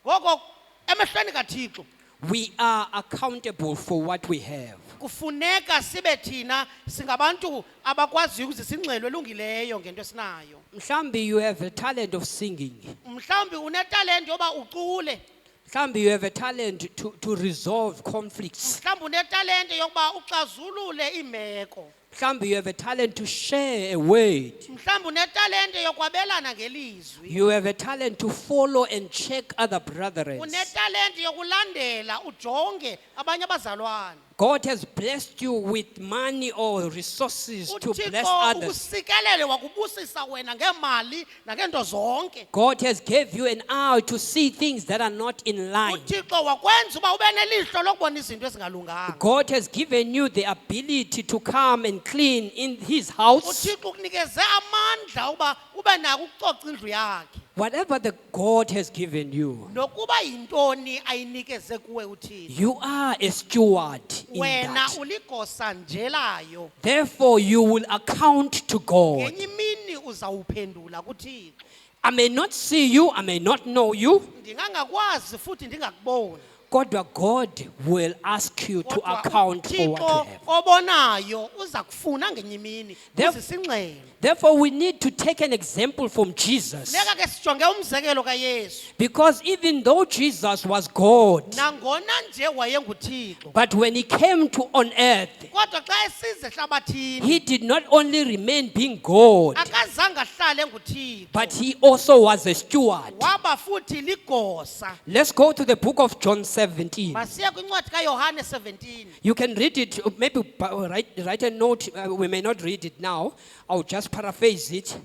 Ngoko emehlweni kaThixo we are accountable for what we have. kufuneka sibe thina singabantu abakwaziyo ukuzisa ingxelo elungileyo ngento esinayo. Mhlambi, you have a talent of singing. Mhlawumbi unetalente yoba ucule. Mhlambi, you have a talent to resolve conflicts. Mhlawumbi unetalente yokuba uxazulule iimeko. Mhlambi, you have a talent to share a word. Mhlawumbi unetalente yokwabelana ngelizwi. You have a talent to follow and check other brethren. Unetalente yokulandela ujonge abanye abazalwane. God has blessed you with money or resources to bless uThixo others. ukusikelele wakubusisa wena ngemali nangento zonke. God has gave you an eye to see things that are not in line. uThixo wakwenza uba ube nelihlo lokubona izinto ezingalunganga. God has given you the ability to come and clean in his house. uThixo ukunikeze amandla uba ube nako ukucoca indlu yakhe. Whatever the God has given you, Nokuba yintoni ayinikeze kuwe uThixo. you are a steward in Wena that. uligosa njelayo. Therefore, you will account to God. Ngenye imini uzawuphendula kuThixo. I may not see you, I may not know you, Ndingangakwazi futhi ndingakuboni. Kodwa God will ask you to Kodwa account for what you uThixo have. obonayo uza kufuna ngenye imini Theref- uzisa ingxelo. Therefore, we need to take an example from Jesus. Funeka ke sijonge umzekelo kaYesu. Because even though Jesus was God, Nangona nje wayenguThixo. but when he came to on earth, Kodwa xa esize ehlabathini he did not only remain being God, akazange ahlale enguThixo. but he also was a steward. Waba futhi ligosa. Let's go to the book of John 17. Masiye kwincwadi kaYohane 17. You can read it, maybe write a note. We may not read it now. I'll just paraphrase it.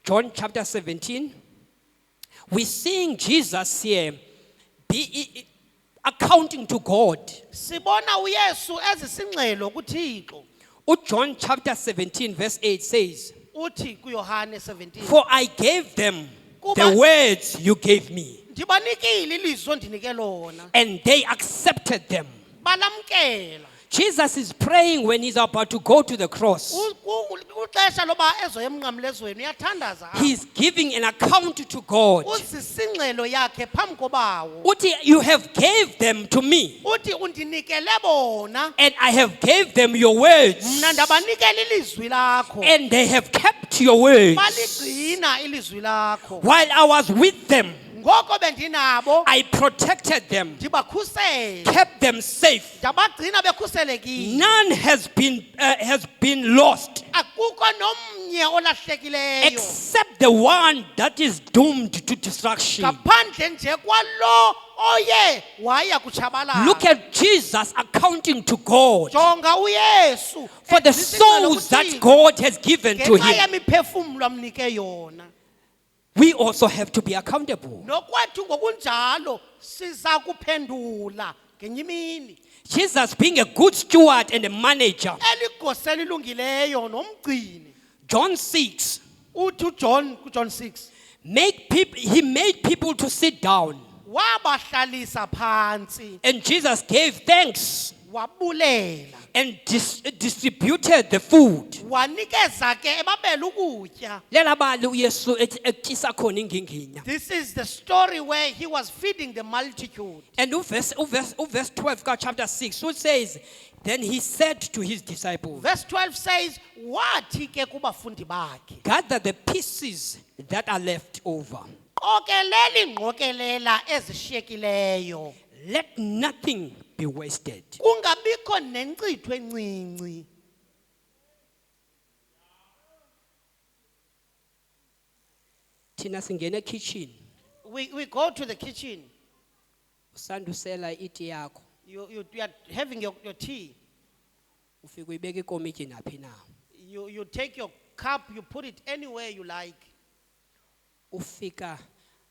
John chapter 17. We're seeing Jesus here accounting to God. Sibona uYesu ezisingxelo kuThixo. John chapter 17 verse 8 says, Uthi kuYohane 17. for I gave them the Kuba- words you gave me, Ndibanikile ilizwi ondinike lona. and they accepted them. Balamkela. Jesus is praying when he's about to go to the cross. Uxesha loba ezoya emnqamlezweni uyathandaza. He's giving an account to God. Uzisingxelo yakhe phambi kobawo. Uthi, you have gave them to me, Uthi undinikele bona. and I have gave them your words, Mna ndabanikela ilizwi lakho. and they have kept your words. Baligcina ilizwi lakho. While I was with them, ngoko bendinabo I protected them, ndibakhusele kept them safe. ndabagcina bekhuselekile. None has been lost Akukho nomnye olahlekileyo except the one that is doomed to destruction. ngaphandle nje kwalo oye waya kutshabalala. Look at Jesus accounting to God Jonga uYesu for the ezisa souls that lokuthini. God has given to Ngenxa him. yemiphefumlo amnike yona. We also have to be accountable. Nokwethu ngokunjalo siza kuphendula ngenye imini. Jesus, being a good steward and a manager, Eligosa elilungileyo nomgcini. John 6, Uthi uJohn kuJohn 6 he made people to sit down. wabahlalisa phansi And Jesus gave thanks wabulela and distributed the food. wanikeza ke ebabele ukutya. Lelabali uYesu etyisa khona inginginya. This is the story where he was feeding the multitude. And verse 12 ka chapter 6 so says, then he said to his disciples, Verse 12 says, wathi ke kubafundi bakhe, gather the pieces that are left over. qokelela ingqokelela ezishiyekileyo, Let nothing be wasted. kungabikho nenkcitho encinci. Tina singene kitchen. We go to the kitchen. Usandusela iti yakho. You are having your tea. Ufika uyibeka ikomityi naphi na. You take your cup, you put it anywhere you like. Ufika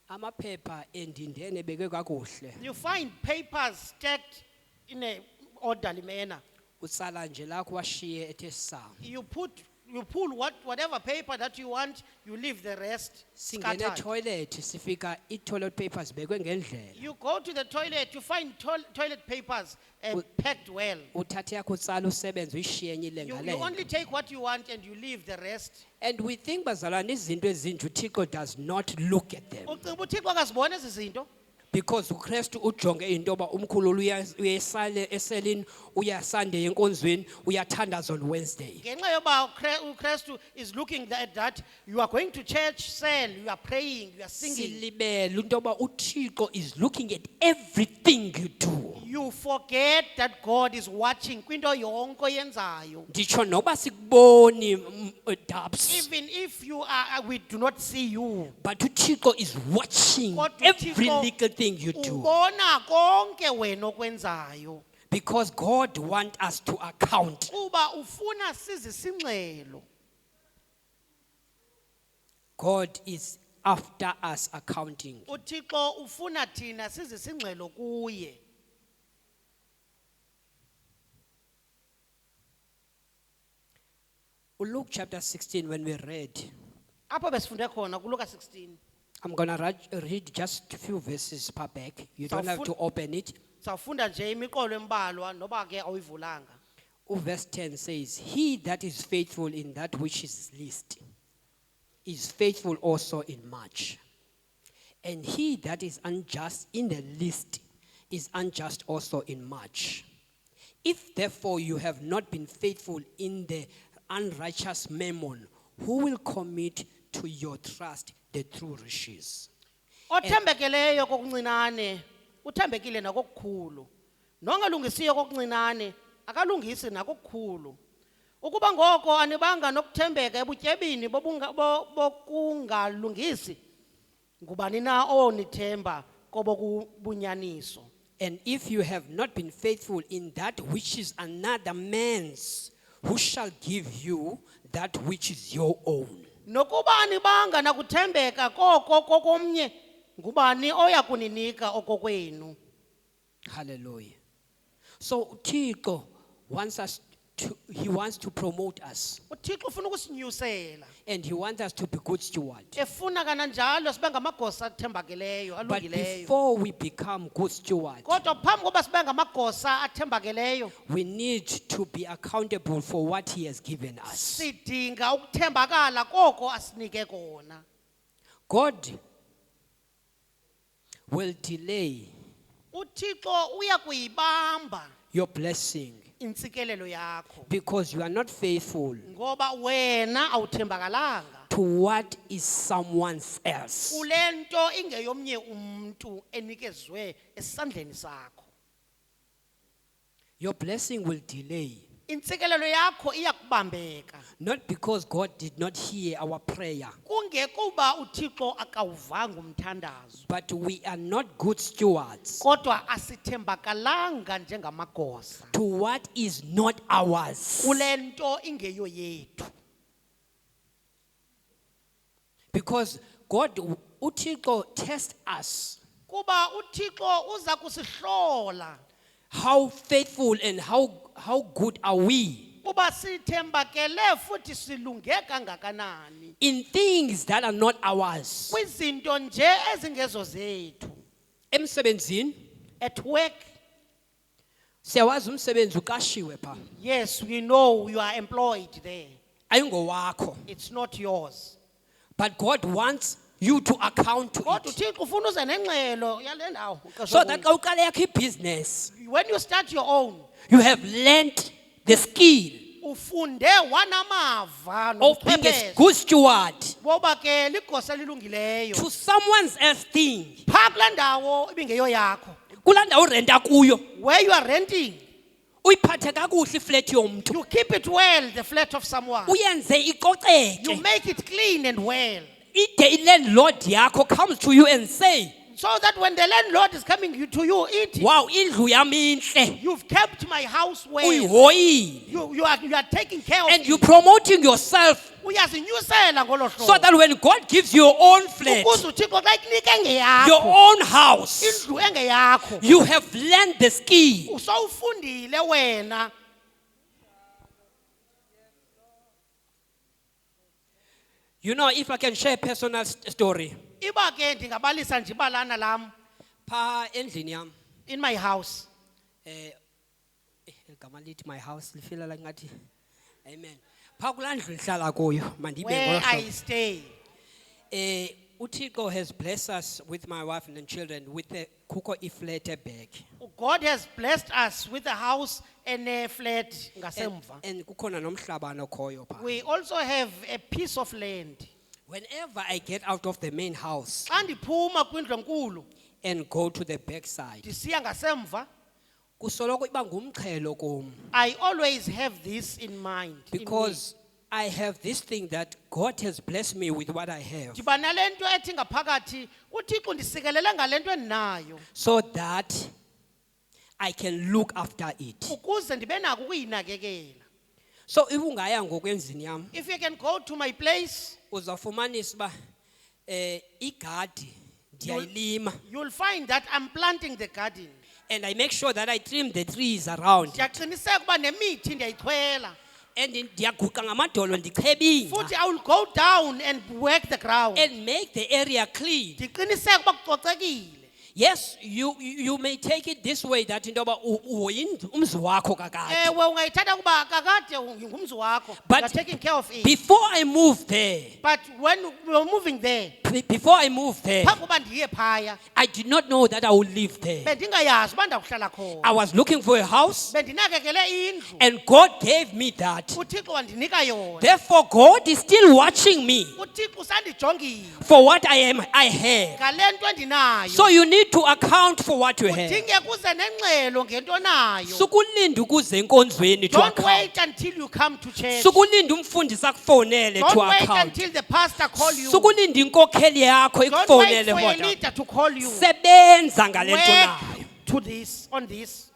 amaphepha endindene ebekwe kakuhle. You find papers stacked in a orderly manner. Utsala nje lakho washiye ethe sam. You pull whatever paper that you want, you leave the rest Singene scattered. toilet sifika toilet papers bekwe ngendlela. You go to the toilet, you find toilet papers packed well. Uthathe yakho utsala usebenze uyishiye enye ile You ngale. only take what you want and you leave the rest. And we think bazalwane izinto ezinje uThixo does not look at them. Ucinga uThixo akazibona ezi zinto? Because uKristu ujonge into yoba umkhululo uyesale eselini uyasande enkonzweni uyathandaza on Wednesday. Ngenxa yoba uKristu is looking at that, you are going to church cell, you are praying, you are singing. Silibele into yoba uThixo is looking at everything you do. You forget that God is watching kwinto yonke oyenzayo. Nditsho noba sikuboni Dubs, Even if we do not see you, but uThixo is watching Kodwa every uThixo little thing you do. ubona konke wena okwenzayo. Because God wants us to account. Kuba ufuna sizisingxelo. God is after us accounting. uThixo ufuna thina sizisingxelo kuye. Luke chapter 16 when we read, Apho besifunde khona kuLuka 16. I'm going to read just a few verses per back. You don't have to open it. Sawufunda nje imiqolo embalwa noba ke awuyivulanga. Verse 10 says, he that is faithful in that which is least is faithful also in much. And he that is unjust in the least is unjust also in much. If therefore you have not been faithful in the unrighteous mammon, who will commit to your trust the true riches? Othembekeleyo kokuncinane uthembekile nakokukhulu. Nongalungisiyo kokuncinane akalungisi nakokukhulu. Ukuba ngoko anibanga nokuthembeka ebutyebini bokungalungisi, ngubani na onithemba kobokubunyaniso? And if you have not been faithful in that which is another man's, who shall give you that which is your own? Nokuba anibanga nakuthembeka koko kokomnye, ngubani oya kuninika okokwenu? Hallelujah. So Uthixo wants us he wants to promote us. uThixo ufuna ukusinyusela. And he wants us to be good stewards. Efuna kananjalo sibe ngamagosa athembakeleyo, But alungileyo. before we become good stewards, Kodwa phambi koba sibe ngamagosa athembakeleyo, we need to be accountable for what he has given us. sidinga ukuthembakala koko asinike kona. God will delay uThixo uya kuyibamba your blessing intsikelelo yakho because you are not faithful ngoba wena awuthembakalanga. to what is someone else. kule nto ingeyomnye umntu enikezwe esandleni sakho. Your blessing will delay. Intsikelelo yakho iyakubambeka. Not because God did not hear our prayer, Kungekuba uThixo akawuvanga umthandazo, but we are not good stewards kodwa asithembakalanga njengamagosa to what is not ours. kule nto ingeyo yethu. Because God, uThixo, test us Kuba uThixo uza kusihlola how faithful and how good are we kuba sithembakele futhi silunge kangakanani in things that are not ours. kwizinto nje ezingezo zethu. Emsebenzini At work, siyawazi umsebenzi uqashiwe pha. yes, we know you are employed there. Ayingowakho. It's not yours. But God wants you to account to Kodwa it. uThixo ufuna uze nengxelo yale ndawo. So that xa uqala yakho ibhizinesi, When you start your own, you have learned the skill ufunde wanamava of being a nobuchwepheshe good steward boba ke ligosa elilungileyo. to someone else's thing. Phaa kulaa ndawo ibingeyo yakho, Kulaa ndawo urenta kuyo, where you are renting, uyiphathe kakuhle iflethi yomntu. you keep it well, the flat of someone. Uyenze You icoceke. make it clean and well. Ide landlord yakho comes to you and say, So that when the landlord is coming to you, wow, indlu yami inhle. you've kept my house well. Uyihoyile. You are taking care of And you it. promoting yourself Uyazinyusela ngolo so hlobo. that when God gives you your own flat, Ukuze uThixo xa ekunike your engeyakho, own house, indlu engeyakho, you have learned the skill. usawufundile wena. You know, if I can share a personal story. Iba ke ndingabalisa nje ibalana lam Pa endlini yam, in my house. igama lithi my house lifila like ngathi. Amen. Pa kulaa ndlu ndihlala kuyo, mandibe Where ngolo I hlobo. stay. uThixo has blessed us with my wife and the children with a kukho iflat bag. God has blessed us with a house and a flat ngasemva. And kukhona nomhlabano khoyo pa. We also have a piece of land. Whenever I get out of the main house Xa ndiphuma kwindlu enkulu and go to the backside, ndisiya ngasemva, kusoloko iba ngumqhelo kum I always have this in mind. in me. because I have this thing that God has blessed me with what I have, Ndiba nale nto ethi ngaphakathi uThixo ndisikelele ngale nto endinayo so that I can look after it. ukuze ndibe nako ukuyinakekela. So if ungaya ngokwenzini yam, If you can go to my place, uzafumanisa uba igadi ndiyayilima you'll find that I'm planting the garden. and I make sure that I trim the trees around Ndiyaqiniseka uba nemithi ndiyayichwela. and ndiyaguqa ngamadolo ndichebinga Futhi I will go down and work the ground. and make the area clean. Ndiqiniseka uba kucocekile. Yes, you may take it this way that into yoba umzi wakho kakade. Ewe ungayithatha kuba kakade ngumzi wakho. But You're taking care of it. Before I move there, But when we were moving there, before I move there, phambi kuba ndiye phaya, I did not know that I would live there. bendingayazi uba ndakuhlala I khona. was looking for a house Bendinakekele indlu. and God gave me that. uThixo wandinika yona. Therefore, God is still watching me uThixo usandijongile for what I have. ngale nto endinayo. So you need to account for what you have. Udinge kuze nengxelo ngento onayo. Sukulinda ukuze enkonzweni to Don't account. wait until you come to church. Sukulinda umfundisi akufonele Don't to wait account. until the pastor call you. Sukulinda inkokheli yakho Don't wait ikufonele for a kodwa. leader to call you. Sebenza ngale nto Work nayo. to this, on this.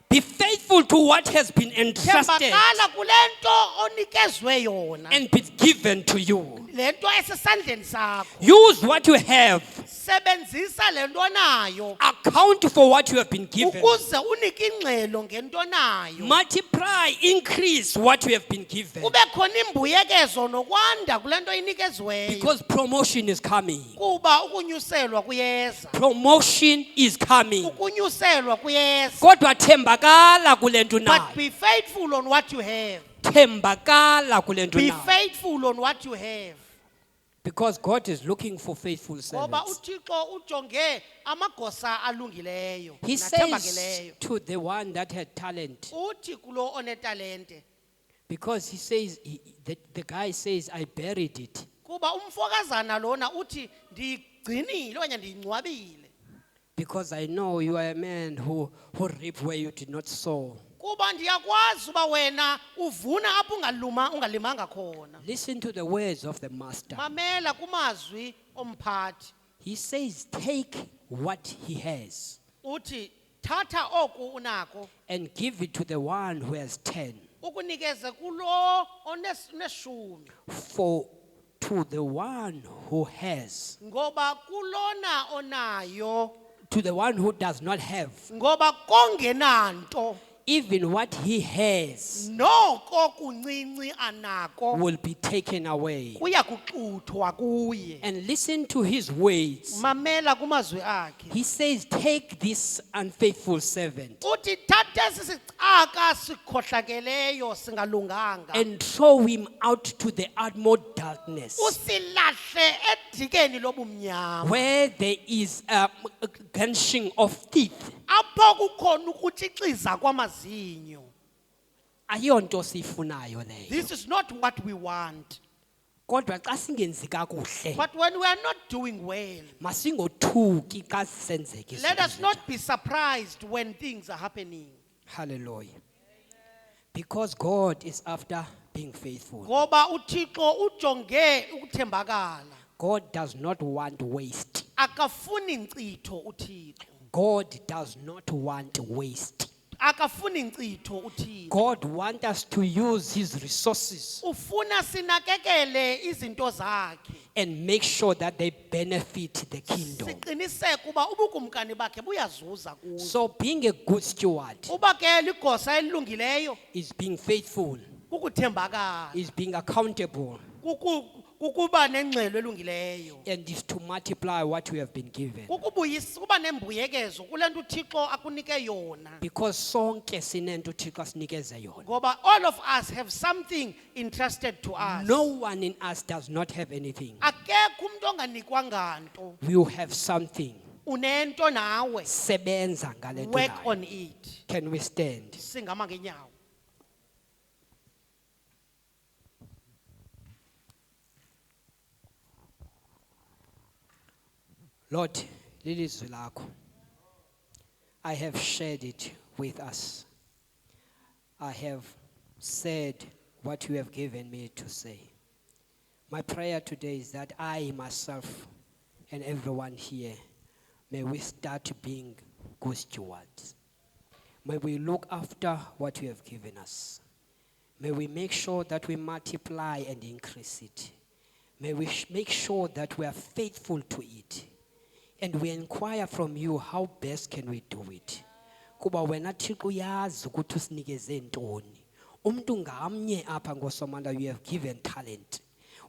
Be faithful to what has been entrusted Thembakala kule nto onikezwe yona. and be given to you. Le nto esesandleni sakho. Use what you have. Sebenzisa le nto onayo. Account for what you have been given. Ukuze unike ingxelo ngento onayo. Multiply, increase what you have been given. Kube khona imbuyekezo nokwanda kule nto inikezweyo. Because promotion is coming. Kuba ukunyuselwa kuyeza. Promotion is coming. Ukunyuselwa kuyeza. Kodwa thembakala kule nto But nayo. be faithful on what you have. Thembakala kule nto Be nayo. faithful on what you have. Because God is looking for faithful Ngoba servants. uThixo ujonge amagosa alungileyo He says nathembakeleyo. to the one that had talent, Uthi kulo onetalente, Because he says, the guy says, I buried it. kuba umfokazana lona uthi ndigcinile okanye ndiyingcwabile Because I know you are a man who reap where you did not sow. kuba ndiyakwazi uba wena uvuna apho ungalimanga khona. Listen to the words of the master. Mamela kumazwi omphathi. He says, take what he has Uthi thatha oku unako and give it to the one who has 10. ukunikeze kulo oneshumi. For to the one who has, Ngoba kulona onayo, to the one who does not have, ngoba kongenanto, even what he has noko kuncinci anako will be taken away. kuya kuxuthwa kuye. And listen to his words. Mamela kumazwi akhe. He says, take this unfaithful servant Uthi thatha esi sicaka sikhohlakeleyo singalunganga. and throw him out to the utmost darkness, Usilahle edikeni lobumnyama. where there is a gnashing of teeth. Apho kukhona ukutshixiza kwamazinyo. Ayonto sifunayo leyo. This is not what we want. Kodwa xa singenzi kakuhle, But when we are not doing well, masingothuki xa sisenzeka let us izinto not ezinjalo. be surprised when things are happening. Hallelujah. Because God is after being faithful. Ngoba uThixo ujonge ukuthembakala. God does not want waste. Akafuni nkcitho uThixo. God does not want waste. Akafuni nkcitho uThixo. God wants us to use his resources Ufuna sinakekele izinto zakhe. and make sure that they benefit the kingdom. Siqiniseke uba ubukumkani bakhe buyazuza kuzo. So being a good steward Uba ke ligosa elilungileyo is being faithful, kukuthembakala. is being accountable, Kukuba nengxelo elungileyo. and is to multiply what you have been given. Kukubuyisa kuba nembuyekezo kule nto uThixo akunike yona. Because sonke sinento uThixo asinikeze yona. Ngoba all of us have something entrusted to us. No one in us does not have anything. Akekho umuntu onganikwanga nto. We have something. Unento nawe. Sebenza ngale nto Work nayo. on it. Can we stand? Singama ngenyawo. Lord, lilizwi lakho. I have shared it with us. I have said what you have given me to say. My prayer today is that I myself and everyone here, may we start being good stewards. May we look after what you have given us. May we make sure that we multiply and increase it. May we make sure that we are faithful to it. And we inquire from you how best can we do it. Kuba wena Thixo uyazi ukuthi usinikeze ntoni. Umuntu ngamnye apha ngosomanda, you have given talent.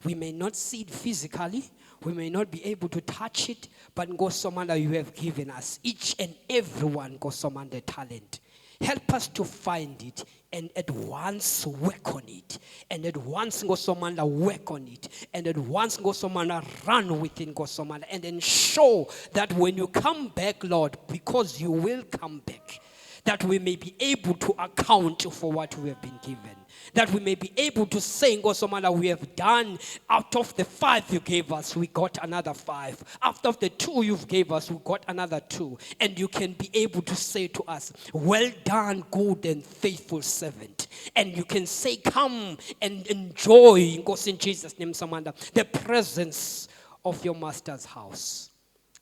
We may not see it physically, we may not be able to touch it, but ngosomanda, you have given us each and everyone ngosomanda talent. Help us to find it and at once work on it. And at once ngosomanda work on it. And at once ngosomanda run within ngosomanda and ensure that when you come back, Lord, because you will come back, that we may be able to account for what we have been given. That we may be able to say, ngosomanda, we have done out of the 5 you gave us, we got another 5. Out of the 2 you've gave us, we got another 2. And you can be able to say to us, well done, good and faithful servant. And you can say, come and enjoy, in Jesus' name, Samanda, the presence of your master's house.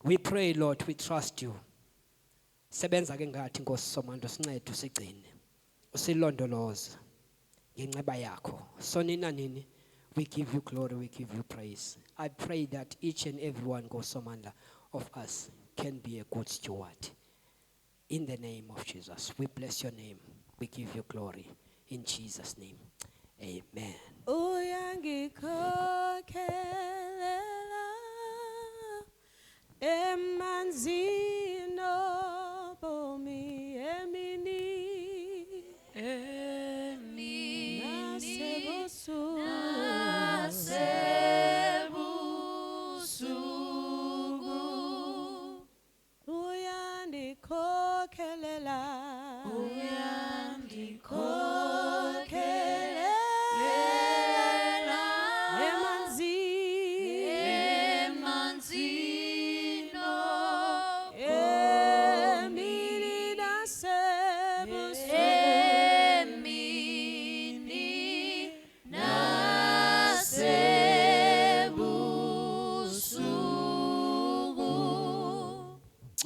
We pray, Lord, we trust you. Sebenza ke ngathi ngosomanda sincede usigcine. Usilondoloze. Ngenxeba yakho. So nina nini, we give you glory, we give you praise. I pray that each and everyone ngosomanda of us can be a good steward. In the name of Jesus, we bless your name. We give you glory. In Jesus' name, amen. Uyangikhokhelela emanzini obomi emini nasebusuku uyandikhokhelela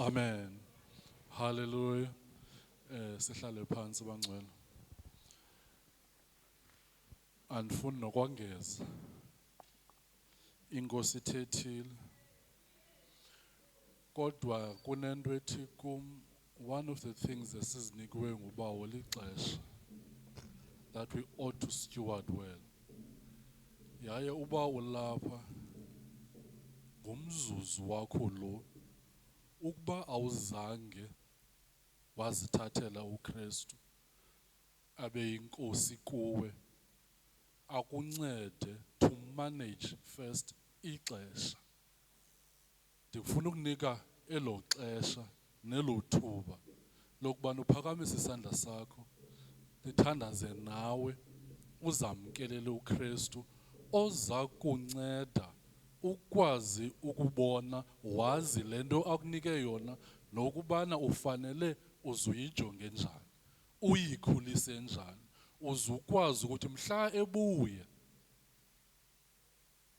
Amen. Hallelujah. Sihlale phansi bangcwele. Andifuni nokwangeza. Inkosi ithethile. Kodwa kunento ethi kum, one of the things esizinikwe nguBawo lixesha that we ought to steward well. Yaye uba ulapha ngumzuzu wakho lo ukuba awuzange wazithathela uKristu abe yinkosi kuwe akuncede to manage first ixesha. Ndifuna ukunika elo xesha nelo thuba lokubana uphakamise isandla sakho lithandaze nawe uzamkelele uKristu oza kunceda ukwazi ukubona wazi lento akunike yona nokubana ufanele uzuyijonge njani uyikhulise njani uzukwazi ukuthi mhla ebuye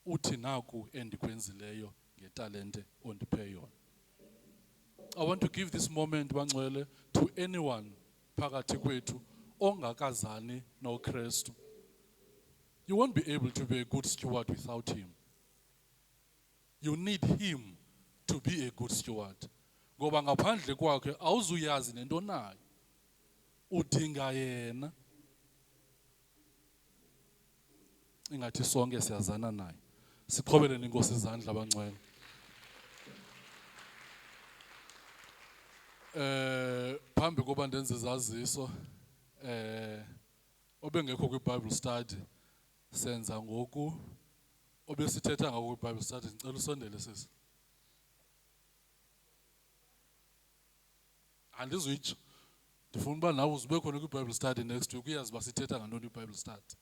uthi naku endikwenzileyo ngetalente ondiphe yona. I want to give this moment bangcwele to anyone phakathi kwethu ongakazani noKristu. You won't be able to be a good steward without him. You need him to be a good steward. Ngoba ngaphandle kwakhe awuzuyazi nento nayo. Udinga yena. Ingathi sonke siyazana naye. Siqhobeleni inkosi izandla bangcwele. Phambi koba ndenze izaziso obengekho kwiBible study senza ngoku obesithetha ngako kwiBible study ngicela usondele sisi. Andizuyitsho ndifuna uba nawe uzube khona kwiBible study next week uyazi uba sithetha ngantoni kwiBible study.